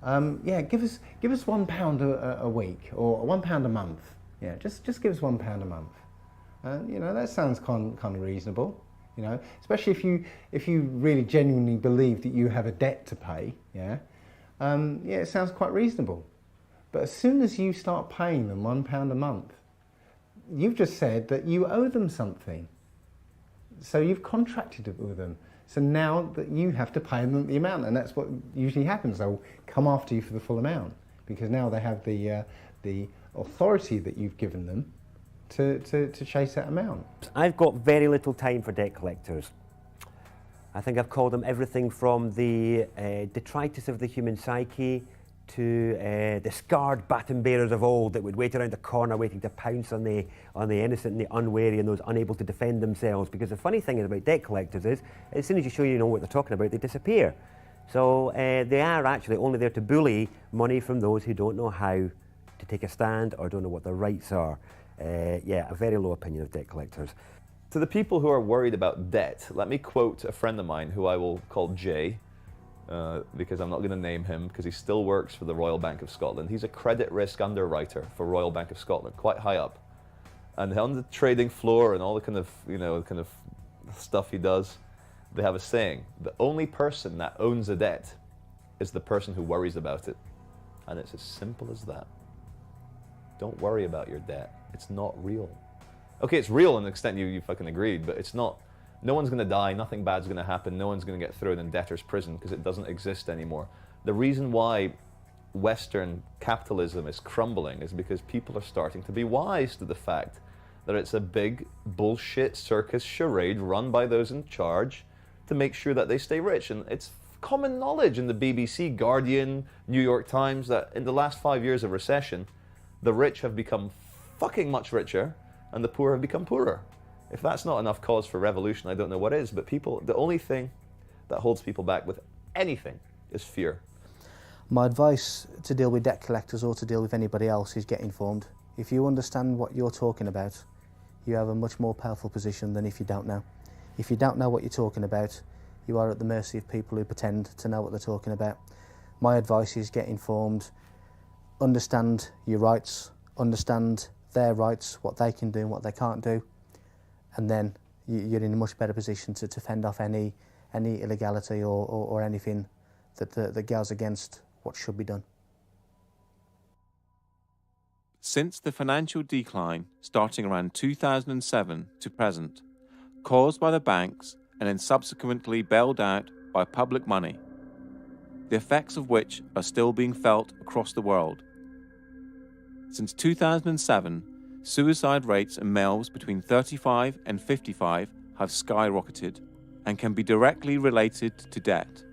yeah, give us £1 a week or £1 a month. Yeah, just give us £1 a month. And you know, that sounds kind of reasonable. You know, especially if you really genuinely believe that you have a debt to pay. Yeah, yeah, it sounds quite reasonable. But as soon as you start paying them £1 a month, you've just said that you owe them something. So you've contracted it with them. So now that you have to pay them the amount, and that's what usually happens. They'll come after you for the full amount because now they have the authority that you've given them to chase that amount. I've got very little time for debt collectors. I think I've called them everything from the detritus of the human psyche to the scarred baton bearers of old that would wait around the corner waiting to pounce on the innocent and the unwary and those unable to defend themselves. Because the funny thing about debt collectors is, as soon as you show you know what they're talking about, they disappear. So they are actually only there to bully money from those who don't know how to take a stand or don't know what their rights are. Yeah, a very low opinion of debt collectors. To the people who are worried about debt, let me quote a friend of mine who I will call Jay, because I'm not going to name him because he still works for the Royal Bank of Scotland. He's a credit risk underwriter for Royal Bank of Scotland, quite high up. And on the trading floor and all the kind of stuff he does, they have a saying: the only person that owns a debt is the person who worries about it. And it's as simple as that. Don't worry about your debt. It's not real. Okay, it's real in the extent you fucking agreed, but it's not. No one's going to die, nothing bad's going to happen, no one's going to get thrown in debtor's prison because it doesn't exist anymore. The reason why Western capitalism is crumbling is because people are starting to be wise to the fact that it's a big bullshit circus charade run by those in charge to make sure that they stay rich. And it's common knowledge in the BBC, Guardian, New York Times that in the last 5 years of recession, the rich have become fucking much richer and the poor have become poorer. If that's not enough cause for revolution, I don't know what is. But people, the only thing that holds people back with anything is fear. My advice to deal with debt collectors or to deal with anybody else is get informed. If you understand what you're talking about, you have a much more powerful position than if you don't know. If you don't know what you're talking about, you are at the mercy of people who pretend to know what they're talking about. My advice is get informed, understand your rights, understand their rights, what they can do and what they can't do, and then you're in a much better position to fend off any illegality or anything that goes against what should be done. Since the financial decline starting around 2007 to present, caused by the banks and then subsequently bailed out by public money, the effects of which are still being felt across the world. Since 2007, suicide rates in males between 35 and 55 have skyrocketed and can be directly related to debt.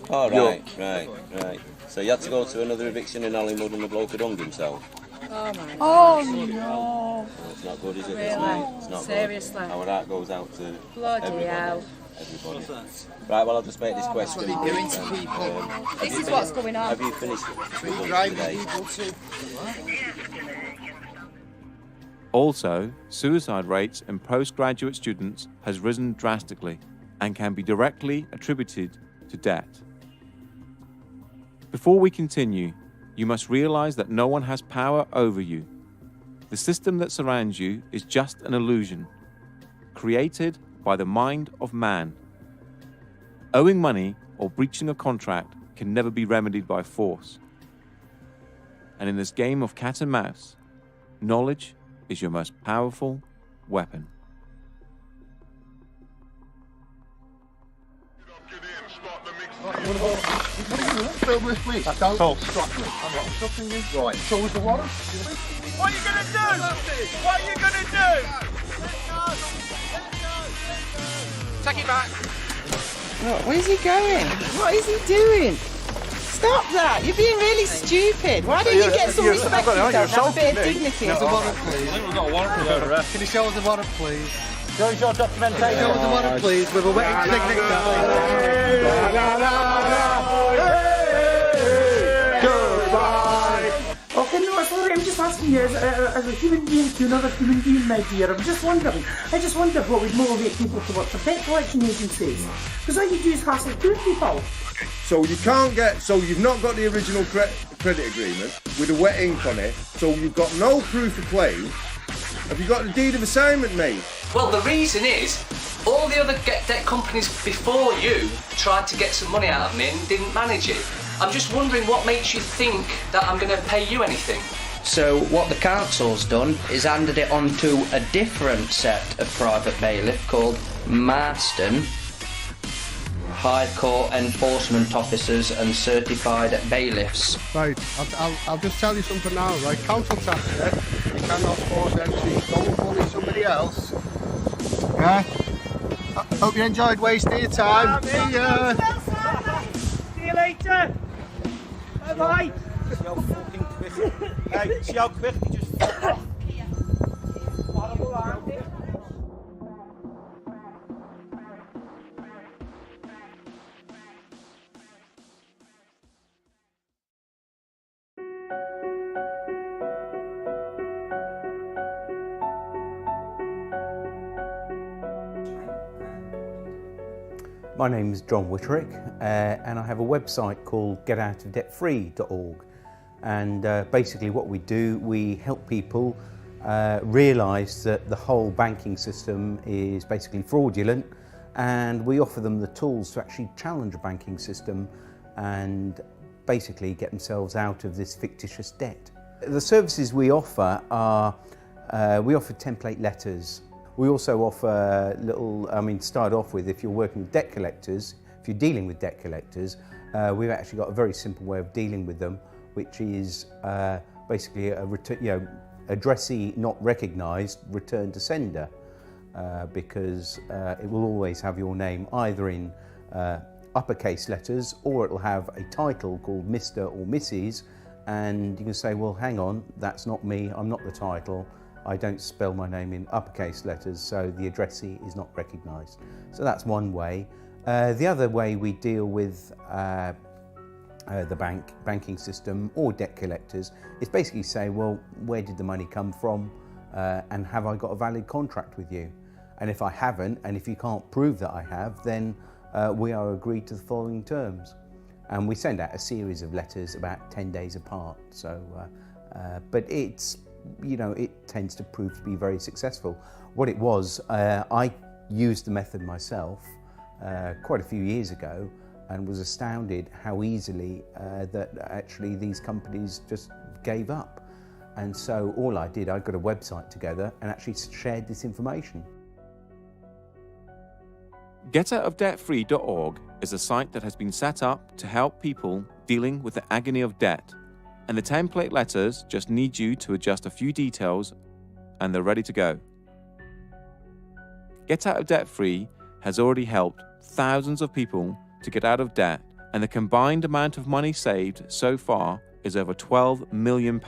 Oh, right. So you had to go to another eviction in Hollywood and the bloke had hung himself? Oh no! Well, it's not good, is it? Really? It's not Seriously? Good. Our heart goes out to Bloody hell. everybody. Right, well, I'll just make this question. What are you doing to people? This is what's going on. Have you finished today? Also, suicide rates in postgraduate students has risen drastically and can be directly attributed to debt. Before we continue, you must realize that no one has power over you. The system that surrounds you is just an illusion, created by the mind of man. Owing money or breaching a contract can never be remedied by force. And in this game of cat and mouse, knowledge is your most powerful weapon. Fill this, please. Don't distract me. I'm not stopping you. Right. So was the water? What are you going to do? What are you going to do? Take it back. Where's he going? What is he doing? Stop that! You're being really stupid. Why don't you get some respect for yourself? Have a bit of dignity. Show us the warrant, please. I think we've got a warrant for the arrest. Can you show us the warrant, please? Show us your documentation. Show us the warrant, please, with a wetting picnic Okay, no, sorry, I'm just asking you, as a human being to another human being, my dear, I just wonder what would motivate people to work for debt collection agencies. Because all you do is hassle poor people. So you can't get, so you've not got the original credit agreement with a wet ink on it, so you've got no proof of claim. Have you got the deed of assignment, mate? Well, the reason is, all the other debt companies before you tried to get some money out of me and didn't manage it. I'm just wondering what makes you think that I'm going to pay you anything. So what the council's done is handed it on to a different set of private bailiff called Marston, High Court Enforcement Officers and Certified Bailiffs. Right, I'll just tell you something now, right? Council tax, you cannot force entry. Go and bully somebody else. Yeah? I hope you enjoyed wasting your time. See ya! See you later. Bye-bye. See how fucking quick. Hey, see how quick you just fuck off. My name is John Whitterick, and I have a website called getoutofdebtfree.org. And basically what we do, we help people realise that the whole banking system is basically fraudulent, and we offer them the tools to actually challenge a banking system and basically get themselves out of this fictitious debt. The services we offer are, we offer template letters. We also offer start off with, if you're working with debt collectors, if you're dealing with debt collectors, we've actually got a very simple way of dealing with them, which is basically addressee not recognised, return to sender, because it will always have your name either in uppercase letters, or it'll have a title called Mr. or Mrs, and you can say, well, hang on, that's not me, I'm not the title. I don't spell my name in uppercase letters, so the addressee is not recognised. So that's one way. The other way we deal with the banking system or debt collectors is basically say, well, where did the money come from, and have I got a valid contract with you? And if I haven't, and if you can't prove that I have, then we are agreed to the following terms. And we send out a series of letters about 10 days apart. So, but it's, it tends to prove to be very successful. What it was, I used the method myself quite a few years ago and was astounded how easily that actually these companies just gave up. And so all I did, I got a website together and actually shared this information. GetOutOfDebtFree.org is a site that has been set up to help people dealing with the agony of debt. And the template letters just need you to adjust a few details and they're ready to go. Get Out of Debt Free has already helped thousands of people to get out of debt, and the combined amount of money saved so far is over £12 million.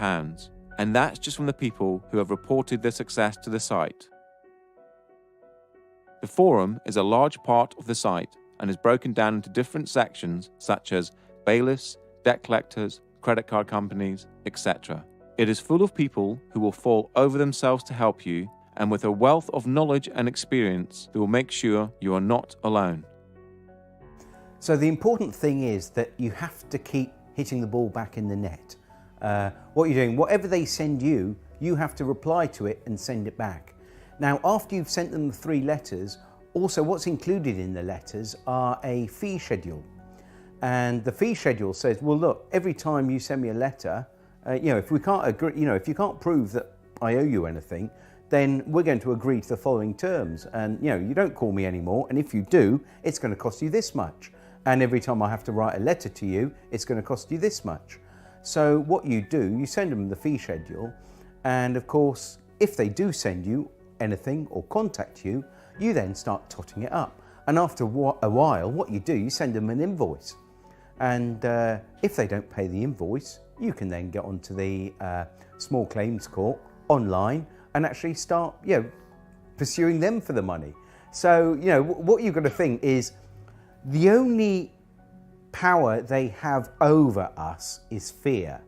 And that's just from the people who have reported their success to the site. The forum is a large part of the site and is broken down into different sections such as bailiffs, debt collectors, credit card companies, etc. It is full of people who will fall over themselves to help you, and with a wealth of knowledge and experience that will make sure you are not alone. So the important thing is that you have to keep hitting the ball back in the net. What you're doing, whatever they send you, you have to reply to it and send it back. Now, after you've sent them the 3 letters, also what's included in the letters are a fee schedule. And the fee schedule says, well, look, every time you send me a letter, if we can't agree, if you can't prove that I owe you anything, then we're going to agree to the following terms. And, you don't call me anymore. And if you do, it's going to cost you this much. And every time I have to write a letter to you, it's going to cost you this much. So what you do, you send them the fee schedule. And of course, if they do send you anything or contact you, you then start totting it up. And after a while, what you do, you send them an invoice. And if they don't pay the invoice, you can then get onto the small claims court online and actually start, pursuing them for the money. So, what you've got to think is the only power they have over us is fear.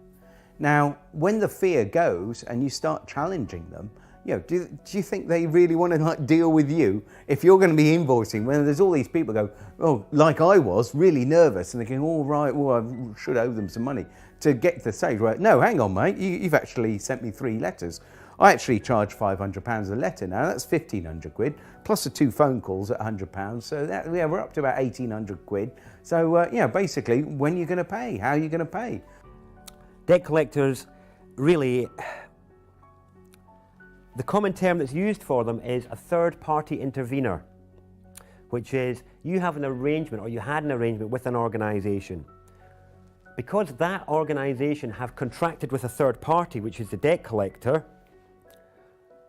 Now, when the fear goes and you start challenging them, do you think they really want to deal with you if you're going to be invoicing when there's all these people go, oh, like I was, really nervous, and they're going, all right, well, I should owe them some money to get to the stage where, no, hang on, mate, you've actually sent me 3 letters. I actually charge £500 a letter now. That's 1,500 quid, plus the 2 phone calls at £100. So we're up to about 1,800 quid. So basically, when are you going to pay? How are you going to pay? Debt collectors, really, the common term that's used for them is a third-party intervener, which is you have an arrangement, or you had an arrangement with an organisation. Because that organisation have contracted with a third party, which is the debt collector,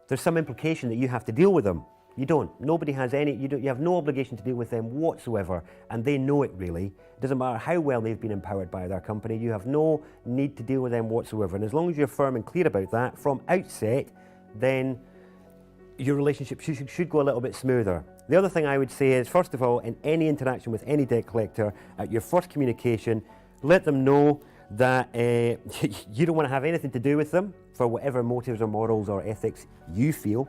there's some implication that you have to deal with them. You don't. Nobody has any, you have no obligation to deal with them whatsoever, and they know it really. It doesn't matter how well they've been empowered by their company, you have no need to deal with them whatsoever. And as long as you're firm and clear about that from outset, then your relationship should go a little bit smoother. The other thing I would say is, first of all, in any interaction with any debt collector, at your first communication, let them know that you don't want to have anything to do with them for whatever motives or morals or ethics you feel.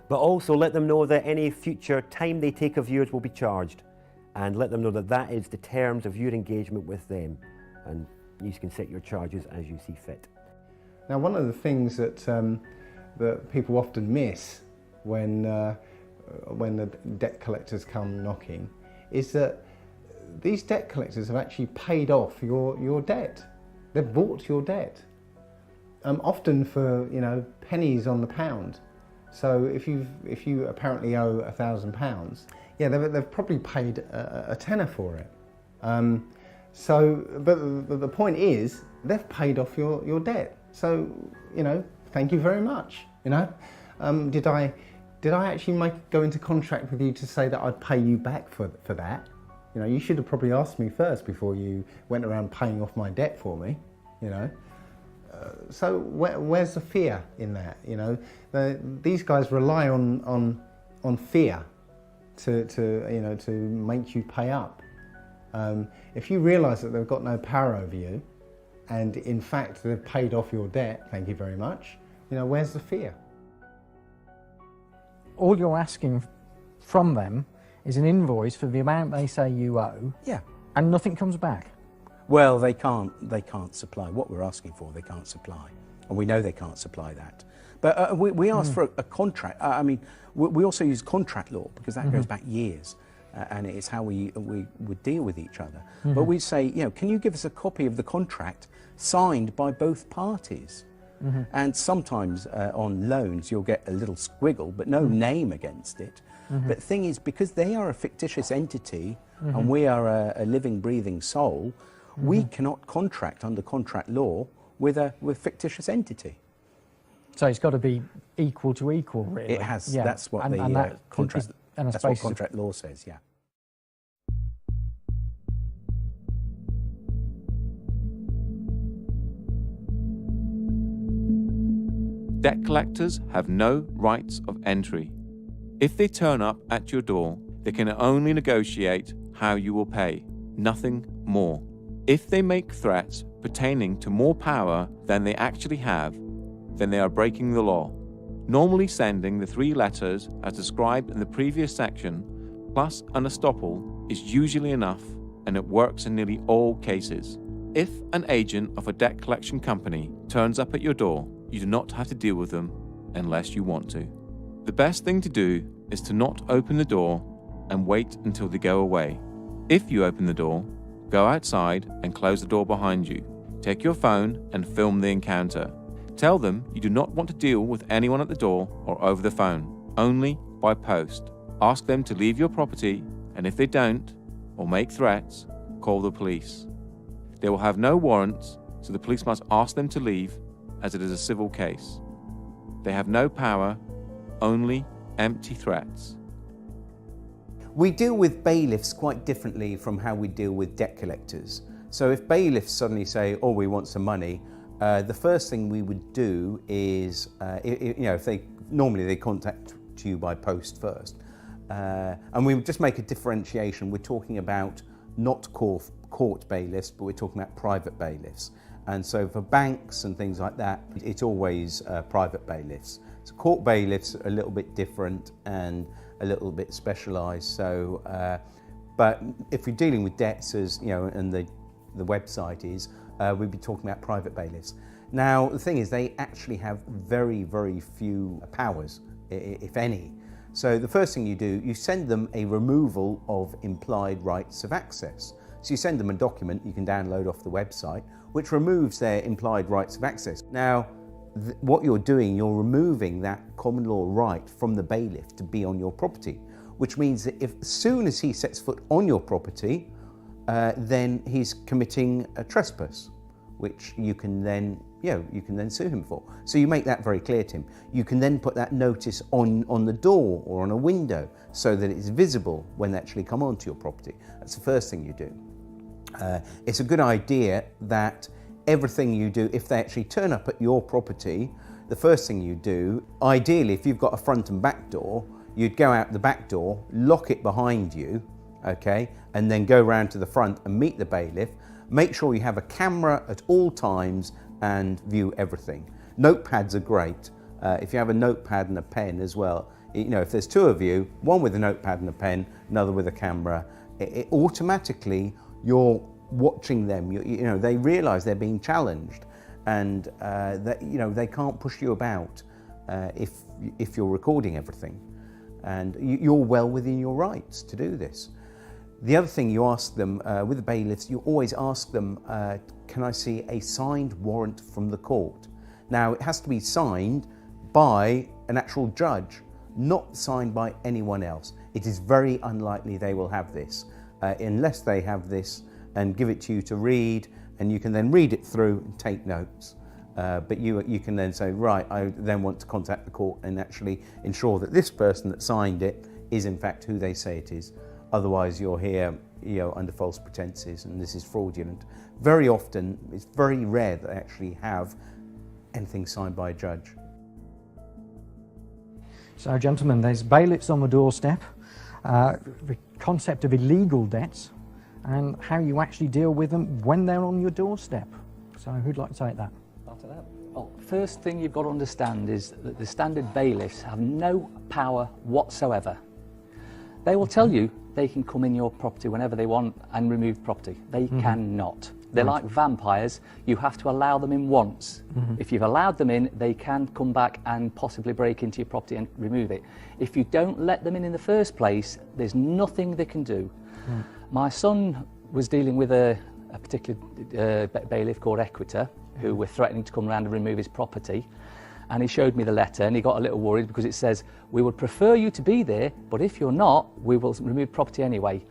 But also let them know that any future time they take of yours will be charged, and let them know that that is the terms of your engagement with them, and you can set your charges as you see fit. Now, one of the things that that people often miss when the debt collectors come knocking is that these debt collectors have actually paid off your debt. They've bought your debt, often for pennies on the pound. So if you apparently owe £1,000, they've probably paid a tenner for it. But the point is they've paid off your debt. So thank you very much. Did I actually go into contract with you to say that I'd pay you back for that? You should have probably asked me first before you went around paying off my debt for me. So where's the fear in that? These guys rely on fear to make you pay up. If you realise that they've got no power over you, and in fact they've paid off your debt, thank you very much. Where's the fear? All you're asking from them is an invoice for the amount they say you owe. Yeah. And nothing comes back. Well, they can't supply what we're asking for. They can't supply, and we know they can't supply that. But we asked for a contract. We also use contract law because that goes back years, and it's how we would deal with each other. But we say, can you give us a copy of the contract signed by both parties? And sometimes on loans you'll get a little squiggle, but no name against it. But the thing is, because they are a fictitious entity and we are a living, breathing soul, we cannot contract under contract law with a fictitious entity. So it's got to be equal to equal, really. It has. Yeah. That's what the contract. That's what contract law says. Yeah. Debt collectors have no rights of entry. If they turn up at your door, they can only negotiate how you will pay, nothing more. If they make threats pertaining to more power than they actually have, then they are breaking the law. Normally sending the 3 letters as described in the previous section, plus an estoppel, is usually enough, and it works in nearly all cases. If an agent of a debt collection company turns up at your door, you do not have to deal with them unless you want to. The best thing to do is to not open the door and wait until they go away. If you open the door, go outside and close the door behind you. Take your phone and film the encounter. Tell them you do not want to deal with anyone at the door or over the phone, only by post. Ask them to leave your property, and if they don't, or make threats, call the police. They will have no warrants, so the police must ask them to leave, as it is a civil case. They have no power, only empty threats. We deal with bailiffs quite differently from how we deal with debt collectors. So if bailiffs suddenly say, oh, we want some money, the first thing we would do is, if they normally contact you by post first. And we would just make a differentiation. We're talking about not court bailiffs, but we're talking about private bailiffs. And so for banks and things like that, it's always private bailiffs. So court bailiffs are a little bit different and a little bit specialised. So, but if you're dealing with debts, as you know, and the website is, we'd be talking about private bailiffs. Now, the thing is, they actually have very, very few powers, if any. So the first thing you do, you send them a removal of implied rights of access. So you send them a document you can download off the website, which removes their implied rights of access. Now, what you're doing, you're removing that common law right from the bailiff to be on your property, which means that as soon as he sets foot on your property, then he's committing a trespass, which you can then sue him for. So you make that very clear to him. You can then put that notice on the door or on a window so that it's visible when they actually come onto your property. That's the first thing you do. It's a good idea that everything you do, if they actually turn up at your property, the first thing you do, ideally if you've got a front and back door, you'd go out the back door, lock it behind you, okay, and then go round to the front and meet the bailiff. Make sure you have a camera at all times and view everything. Notepads are great. If you have a notepad and a pen as well, if there's 2 of you, one with a notepad and a pen, another with a camera, it automatically you're watching them. They realise they're being challenged, and that they can't push you about if you're recording everything, and you're well within your rights to do this. The other thing you ask them with the bailiffs, you always ask them, can I see a signed warrant from the court? Now, it has to be signed by an actual judge, not signed by anyone else. It is very unlikely they will have this, unless they have this and give it to you to read, and you can then read it through and take notes. But you can then say, right, I then want to contact the court and actually ensure that this person that signed it is in fact who they say it is. Otherwise you're here under false pretenses, and this is fraudulent. Very often, it's very rare that they actually have anything signed by a judge. So gentlemen, there's bailiffs on the doorstep, the concept of illegal debts, and how you actually deal with them when they're on your doorstep. So who'd like to take that? After that? Well, first thing you've got to understand is that the standard bailiffs have no power whatsoever. They will tell you they can come in your property whenever they want and remove property. They cannot. They're like vampires. You have to allow them in once. If you've allowed them in, they can come back and possibly break into your property and remove it. If you don't let them in the first place, there's nothing they can do. My son was dealing with a particular bailiff called Equita, who were threatening to come around and remove his property. And he showed me the letter and he got a little worried because it says, we would prefer you to be there, but if you're not, we will remove property anyway.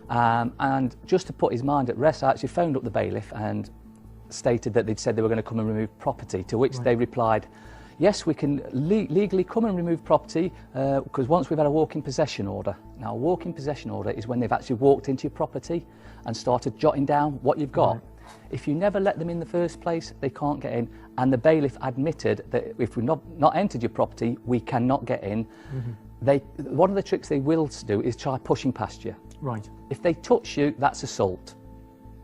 And just to put his mind at rest, I actually phoned up the bailiff and stated that they'd said they were going to come and remove property, to which they replied, yes, we can legally come and remove property because once we've had a walk-in possession order. Now, a walk-in possession order is when they've actually walked into your property and started jotting down what you've got. If you never let them in the first place, they can't get in. And the bailiff admitted that if we've not entered your property, we cannot get in. One of the tricks they will do is try pushing past you. Right. If they touch you, that's assault.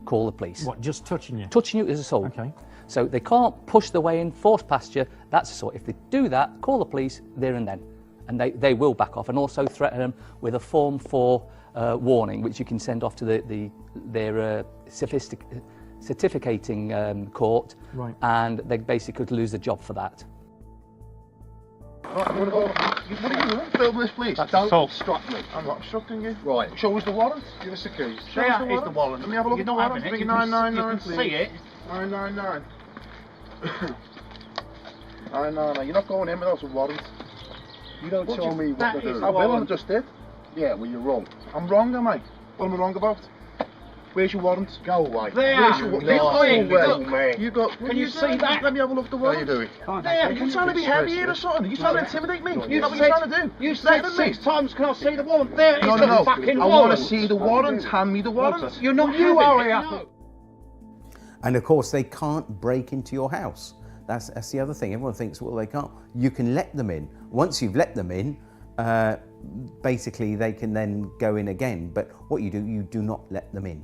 Call the police. What, just touching you? Touching you is assault. Okay. So they can't push their way in, force past you, that's assault. If they do that, call the police there and then. And they will back off, and also threaten them with a Form 4 warning, which you can send off to their certificating court, and they basically could lose the job for that. Right, I'm gonna go. What are you doing? Film this, please. Don't obstruct me. I'm not obstructing you. Right. Show us the warrant. Give us the keys. Show us the warrant. Let me have a look at the warrant. Bring 999, please. See it. 999. 999. You're not going in without a warrant. You don't tell me what to do. I will. I just did. Yeah, well, you're wrong. I'm wrong, am I? What am I wrong about? Where's your warrant? Go away. There. Where's your warrant? You got. Can you see that? Let me have a look at the warrant. How you doing? There. Are you trying to be heavy here or something? Are you trying to intimidate me? You know what you're trying to do? You said 6 times, can I see the warrant? There is the fucking warrant. I want to see the warrant. Hand me the warrant. You're not. You are here. And of course, they can't break into your house. That's the other thing. Everyone thinks, well, they can't. You can let them in. Once you've let them in, basically they can then go in again. But what you do not let them in.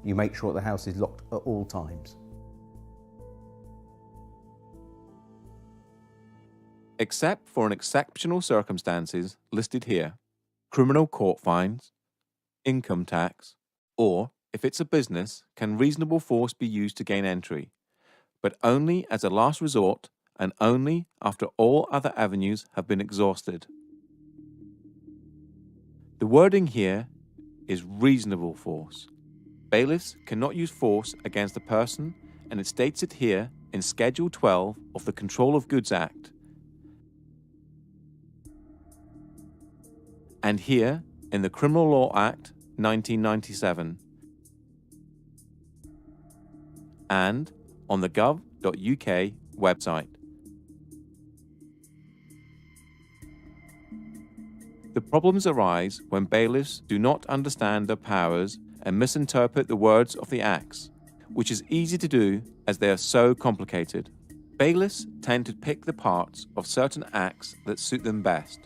You make sure the house is locked at all times. Except for in exceptional circumstances listed here, criminal court fines, income tax, or, if it's a business, can reasonable force be used to gain entry, but only as a last resort and only after all other avenues have been exhausted. The wording here is reasonable force. Bailiffs cannot use force against a person, and it states it here in Schedule 12 of the Control of Goods Act. And here in the Criminal Law Act 1997. And on the gov.uk website. The problems arise when bailiffs do not understand their powers and misinterpret the words of the acts, which is easy to do as they are so complicated. Bailiffs tend to pick the parts of certain acts that suit them best.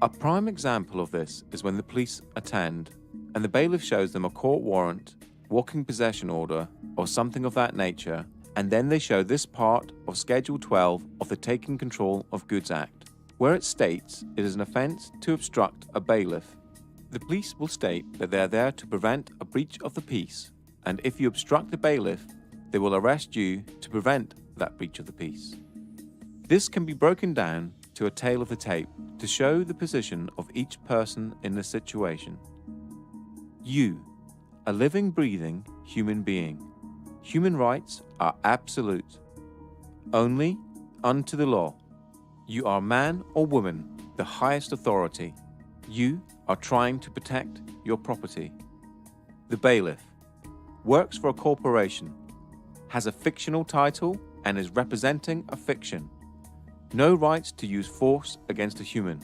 A prime example of this is when the police attend and the bailiff shows them a court warrant, walking possession order, or something of that nature, and then they show this part of Schedule 12 of the Taking Control of Goods Act, where it states it is an offence to obstruct a bailiff. The police will state that they are there to prevent a breach of the peace, and if you obstruct the bailiff, they will arrest you to prevent that breach of the peace. This can be broken down to a tale of the tape to show the position of each person in the situation. You, a living, breathing human being. Human rights are absolute. Only unto the law. You are man or woman, the highest authority. You are trying to protect your property. The bailiff works for a corporation, has a fictional title and is representing a fiction. No rights to use force against a human.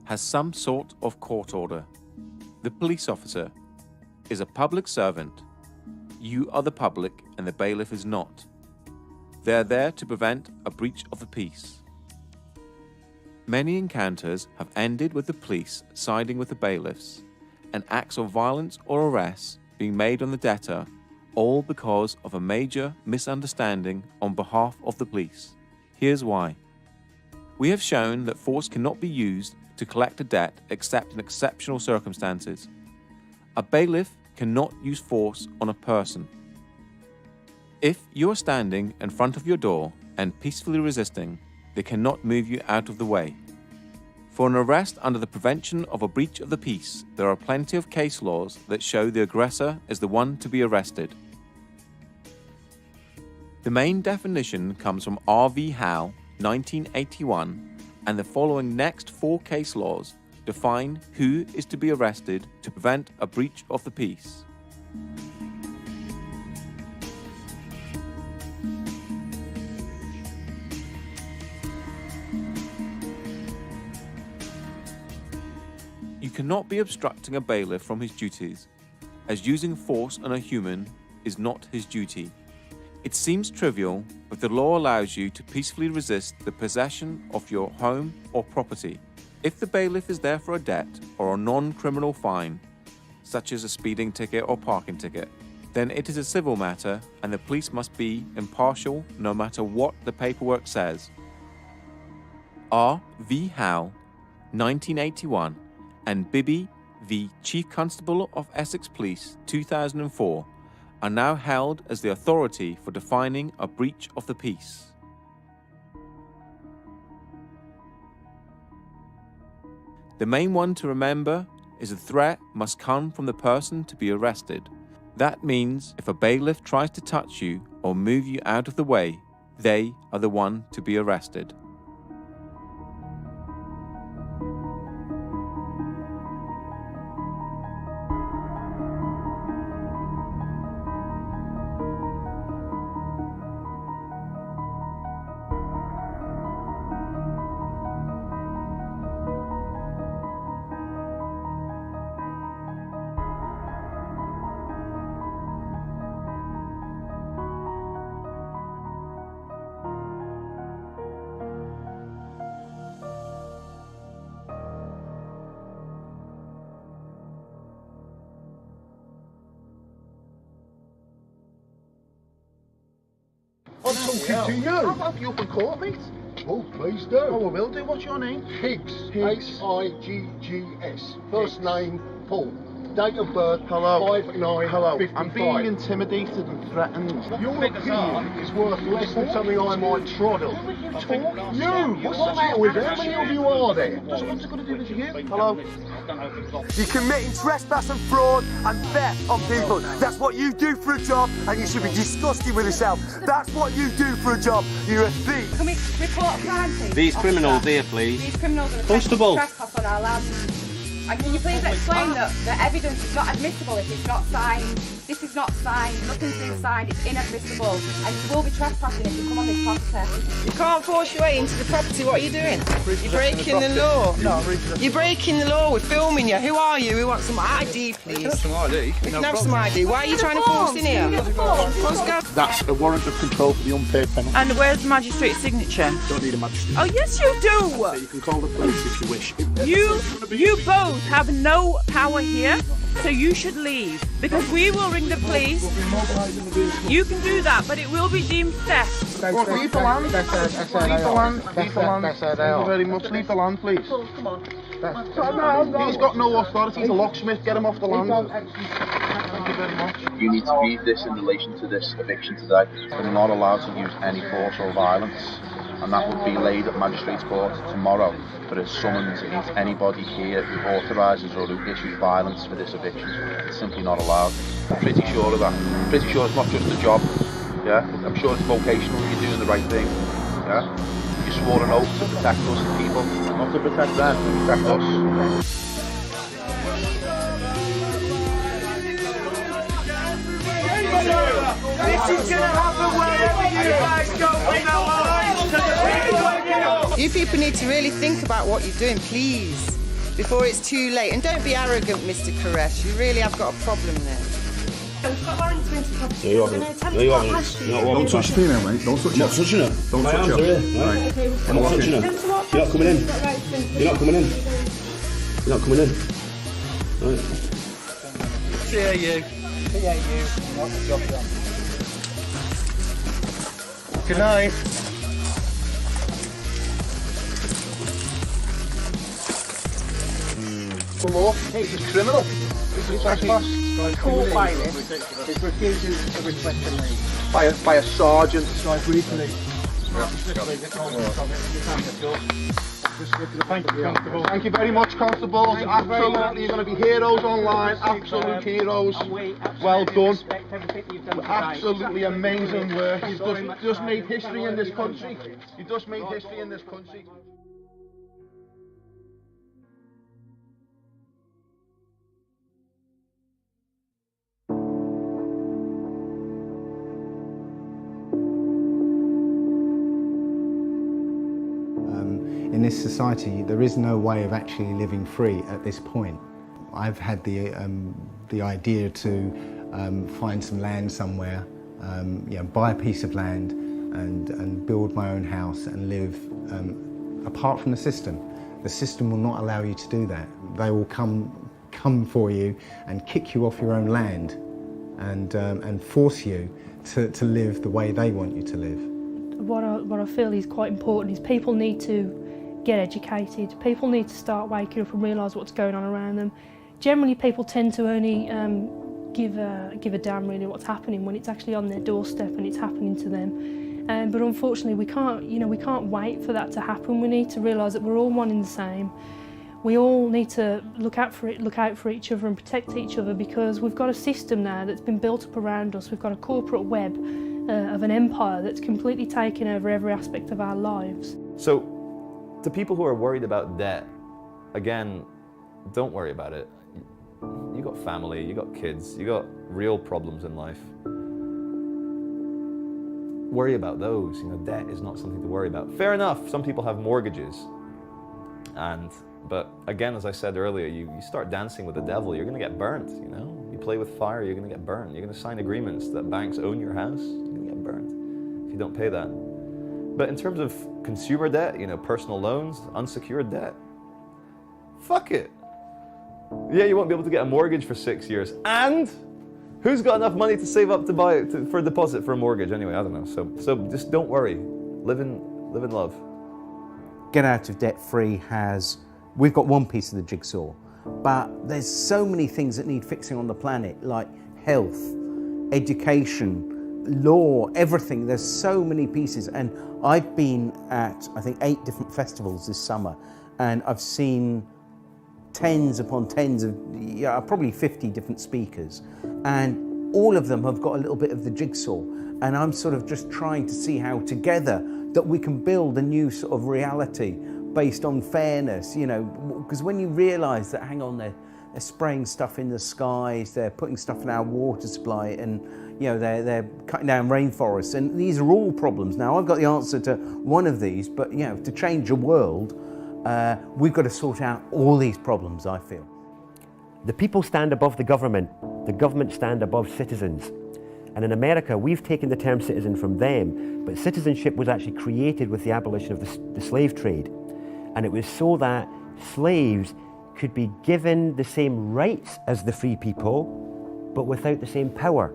Has some sort of court order. The police officer is a public servant. You are the public and the bailiff is not. They are there to prevent a breach of the peace. Many encounters have ended with the police siding with the bailiffs, and acts of violence or arrests being made on the debtor, all because of a major misunderstanding on behalf of the police. Here's why. We have shown that force cannot be used to collect a debt except in exceptional circumstances. A bailiff cannot use force on a person. If you are standing in front of your door and peacefully resisting, they cannot move you out of the way. For an arrest under the prevention of a breach of the peace, there are plenty of case laws that show the aggressor is the one to be arrested. The main definition comes from R.V. Howe, 1981, and the following next 4 case laws define who is to be arrested to prevent a breach of the peace. You cannot be obstructing a bailiff from his duties, as using force on a human is not his duty. It seems trivial, but the law allows you to peacefully resist the possession of your home or property. If the bailiff is there for a debt or a non-criminal fine, such as a speeding ticket or parking ticket, then it is a civil matter and the police must be impartial no matter what the paperwork says. R.V. Howe, 1981, and Bibby v. Chief Constable of Essex Police, 2004, are now held as the authority for defining a breach of the peace. The main one to remember is the threat must come from the person to be arrested. That means if a bailiff tries to touch you or move you out of the way, they are the one to be arrested. I'm talking to you. I'll help you up in court, mate. Oh, please do. Oh, I will do. What's your name? Higgs. Higgs. H-I-G-G-S. First name, Paul. Date of birth, hello. 5/9/55. Hello. I'm being intimidated and threatened. Your opinion is worth less than something I might troddle. Who would you talk? You! What's the matter with you? How many of you are there? What's it got to do with you? Hello? You're committing trespass and fraud and theft on people. That's what you do for a job, and you should be disgusted with yourself. That's what you do for a job. You're a thief. Can we report a crime, please? These criminals here, please. These criminals are Constable. trespass on our land. And can you please explain that the evidence is not admissible if it's not signed? This is not signed, nothing's been signed, it's inadmissible. And you will be trespassing if you come on this property. You can't force your way into the property. What are you doing? You're breaking the law. No, you're breaking the law. We're filming you. Who are you? We want some ID, please. Have some ID. We can have some ID. Why are you trying to force in here? Let's go. That's a warrant of control for the unpaid penalty. And where's the magistrate's signature? Don't need a magistrate. Oh, yes, you do. So you can call the police if you wish. You both have no power here, so you should leave. Because we will ring the police. You can do that, but it will be deemed theft. Leave the land. Leave the land. Leave the land. Thank you very much. Leave the land, please. He's got no authority. He's a locksmith. Get him off the land. Thank you very much. You need to read this in relation to this eviction today. We're not allowed to use any force or violence, and that will be laid at Magistrates Court tomorrow for a summons against anybody here who authorises or who issues violence for this eviction. It's simply not allowed. I'm pretty sure of that. I'm pretty sure it's not just a job. Yeah, I'm sure it's vocational. You're doing the right thing. Yeah, you swore an oath to protect us people, not to protect them, to protect us. This is going to happen wherever you guys go from now on. You people need to really think about what you're doing, please, before it's too late. And don't be arrogant, Mr. Koresh. You really have got a problem there. We've got warrants to enter property. No, you haven't. No, you haven't. Don't touch the female, mate. Don't touch her. I'm not touching her. Don't My touch arms her. are here, right? I'm not touching her. You're not coming in. You're not coming in. You're not coming in. Right. CAU. What's the job done? Good night. The law. It's a criminal. It's a trespass. Caught by this. It's refusing to request a leave. By a sergeant. So I agreed to leave. Thank you, Constable. Thank you very much, Constables. Absolutely, you're going to be heroes online. Absolute heroes. Well done. Absolutely amazing work. You've just made history in this country. You've just made history in this country. In this society, there is no way of actually living free at this point. I've had the idea to find some land somewhere, buy a piece of land and build my own house and live apart from the system. The system will not allow you to do that. They will come for you and kick you off your own land and force you to live the way they want you to live. What I feel is quite important is people need to get educated. People need to start waking up and realise what's going on around them. Generally, people tend to only give a damn really what's happening when it's actually on their doorstep and it's happening to them. But unfortunately, we can't wait for that to happen. We need to realise that we're all one and the same. We all need to look out for each other and protect each other, because we've got a system now that's been built up around us. We've got a corporate web of an empire that's completely taken over every aspect of our lives. So, to people who are worried about debt, again, don't worry about it. You got family, you got kids, you got real problems in life. Worry about those. Debt is not something to worry about. Fair enough, some people have mortgages. But again, as I said earlier, you start dancing with the devil, you're gonna get burnt, You play with fire, you're gonna get burnt. You're gonna sign agreements that banks own your house, you're gonna get burnt if you don't pay that. But in terms of consumer debt, personal loans, unsecured debt, fuck it. Yeah, you won't be able to get a mortgage for 6 years. And who's got enough money to save up for a deposit for a mortgage? Anyway, I don't know. So just don't worry. Live in love. Get out of debt free we've got one piece of the jigsaw, but there's so many things that need fixing on the planet, like health, education, law, everything. There's so many pieces, and I've been at, I think, 8 different festivals this summer, and I've seen tens upon tens of, probably 50 different speakers, and all of them have got a little bit of the jigsaw, and I'm sort of just trying to see how together that we can build a new sort of reality based on fairness, because when you realise that, hang on, they're spraying stuff in the skies, they're putting stuff in our water supply, and they're cutting down rainforests, and these are all problems. Now, I've got the answer to one of these, but to change the world, we've got to sort out all these problems, I feel. The people stand above the government stand above citizens. And in America, we've taken the term citizen from them, but citizenship was actually created with the abolition of the slave trade. And it was so that slaves could be given the same rights as the free people, but without the same power.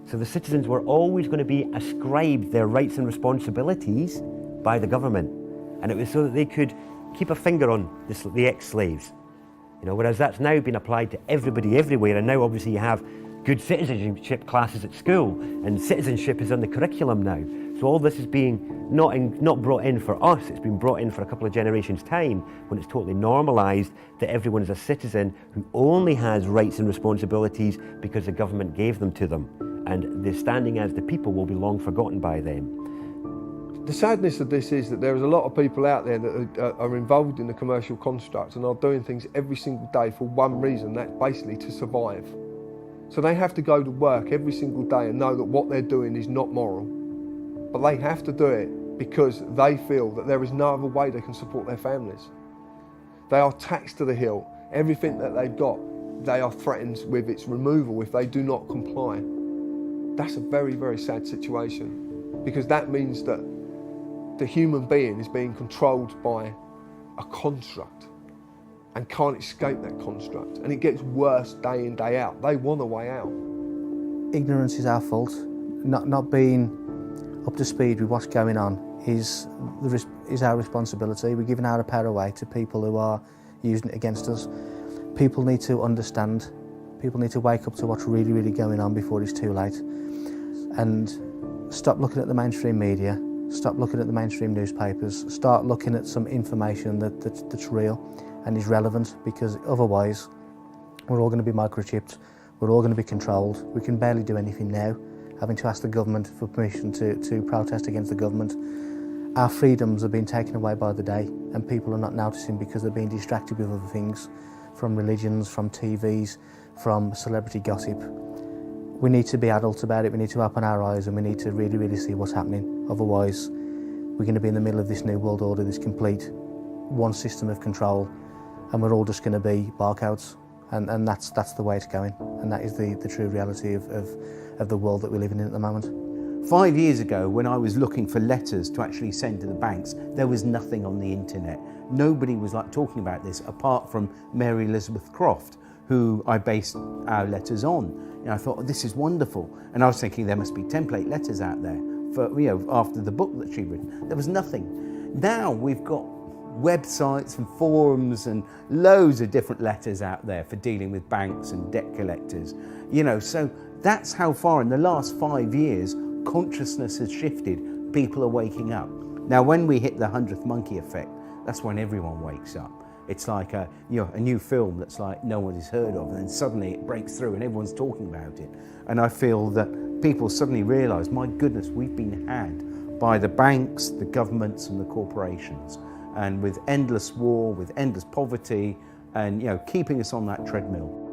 So the citizens were always going to be ascribed their rights and responsibilities by the government. And it was so that they could keep a finger on the ex-slaves. Whereas that's now been applied to everybody everywhere, and now obviously you have good citizenship classes at school, and citizenship is on the curriculum now. So all this is being not brought in for us, it's been brought in for a couple of generations' time, when it's totally normalised that everyone is a citizen who only has rights and responsibilities because the government gave them to them. And the standing as the people will be long forgotten by them. The sadness of this is that there is a lot of people out there that are involved in the commercial construct and are doing things every single day for one reason, that's basically to survive. So they have to go to work every single day and know that what they're doing is not moral. But they have to do it because they feel that there is no other way they can support their families. They are taxed to the hill. Everything that they've got, they are threatened with its removal if they do not comply. That's a very, very sad situation, because that means that the human being is being controlled by a construct and can't escape that construct. And it gets worse day in, day out. They want a way out. Ignorance is our fault. Not being up to speed with what's going on is our responsibility. We're giving our power away to people who are using it against us. People need to understand. People need to wake up to what's really, really going on before it's too late. And stop looking at the mainstream media Stop looking at the mainstream newspapers. Start looking at some information that's real and is relevant, because otherwise we're all going to be microchipped, we're all going to be controlled. We can barely do anything now, having to ask the government for permission to protest against the government. Our freedoms are being taken away by the day, and people are not noticing because they're being distracted with other things, from religions, from TVs, from celebrity gossip. We need to be adults about it, we need to open our eyes, and we need to really, really see what's happening. Otherwise, we're going to be in the middle of this new world order, this complete one system of control, and we're all just going to be barcodes. And that's the way it's going, and that is the true reality of the world that we're living in at the moment. 5 years ago, when I was looking for letters to actually send to the banks, there was nothing on the internet. Nobody was like talking about this, apart from Mary Elizabeth Croft, who I based our letters on. You know, I thought, oh, this is wonderful. And I was thinking there must be template letters out there for, you know, after the book that she'd written. There was nothing. Now we've got websites and forums and loads of different letters out there for dealing with banks and debt collectors. You know, so that's how far in the last 5 years consciousness has shifted. People are waking up. Now, when we hit the 100th monkey effect, that's when everyone wakes up. It's like a new film that's like no one has heard of, and then suddenly it breaks through and everyone's talking about it. And I feel that people suddenly realise, my goodness, we've been had by the banks, the governments and the corporations, and with endless war, with endless poverty, and keeping us on that treadmill.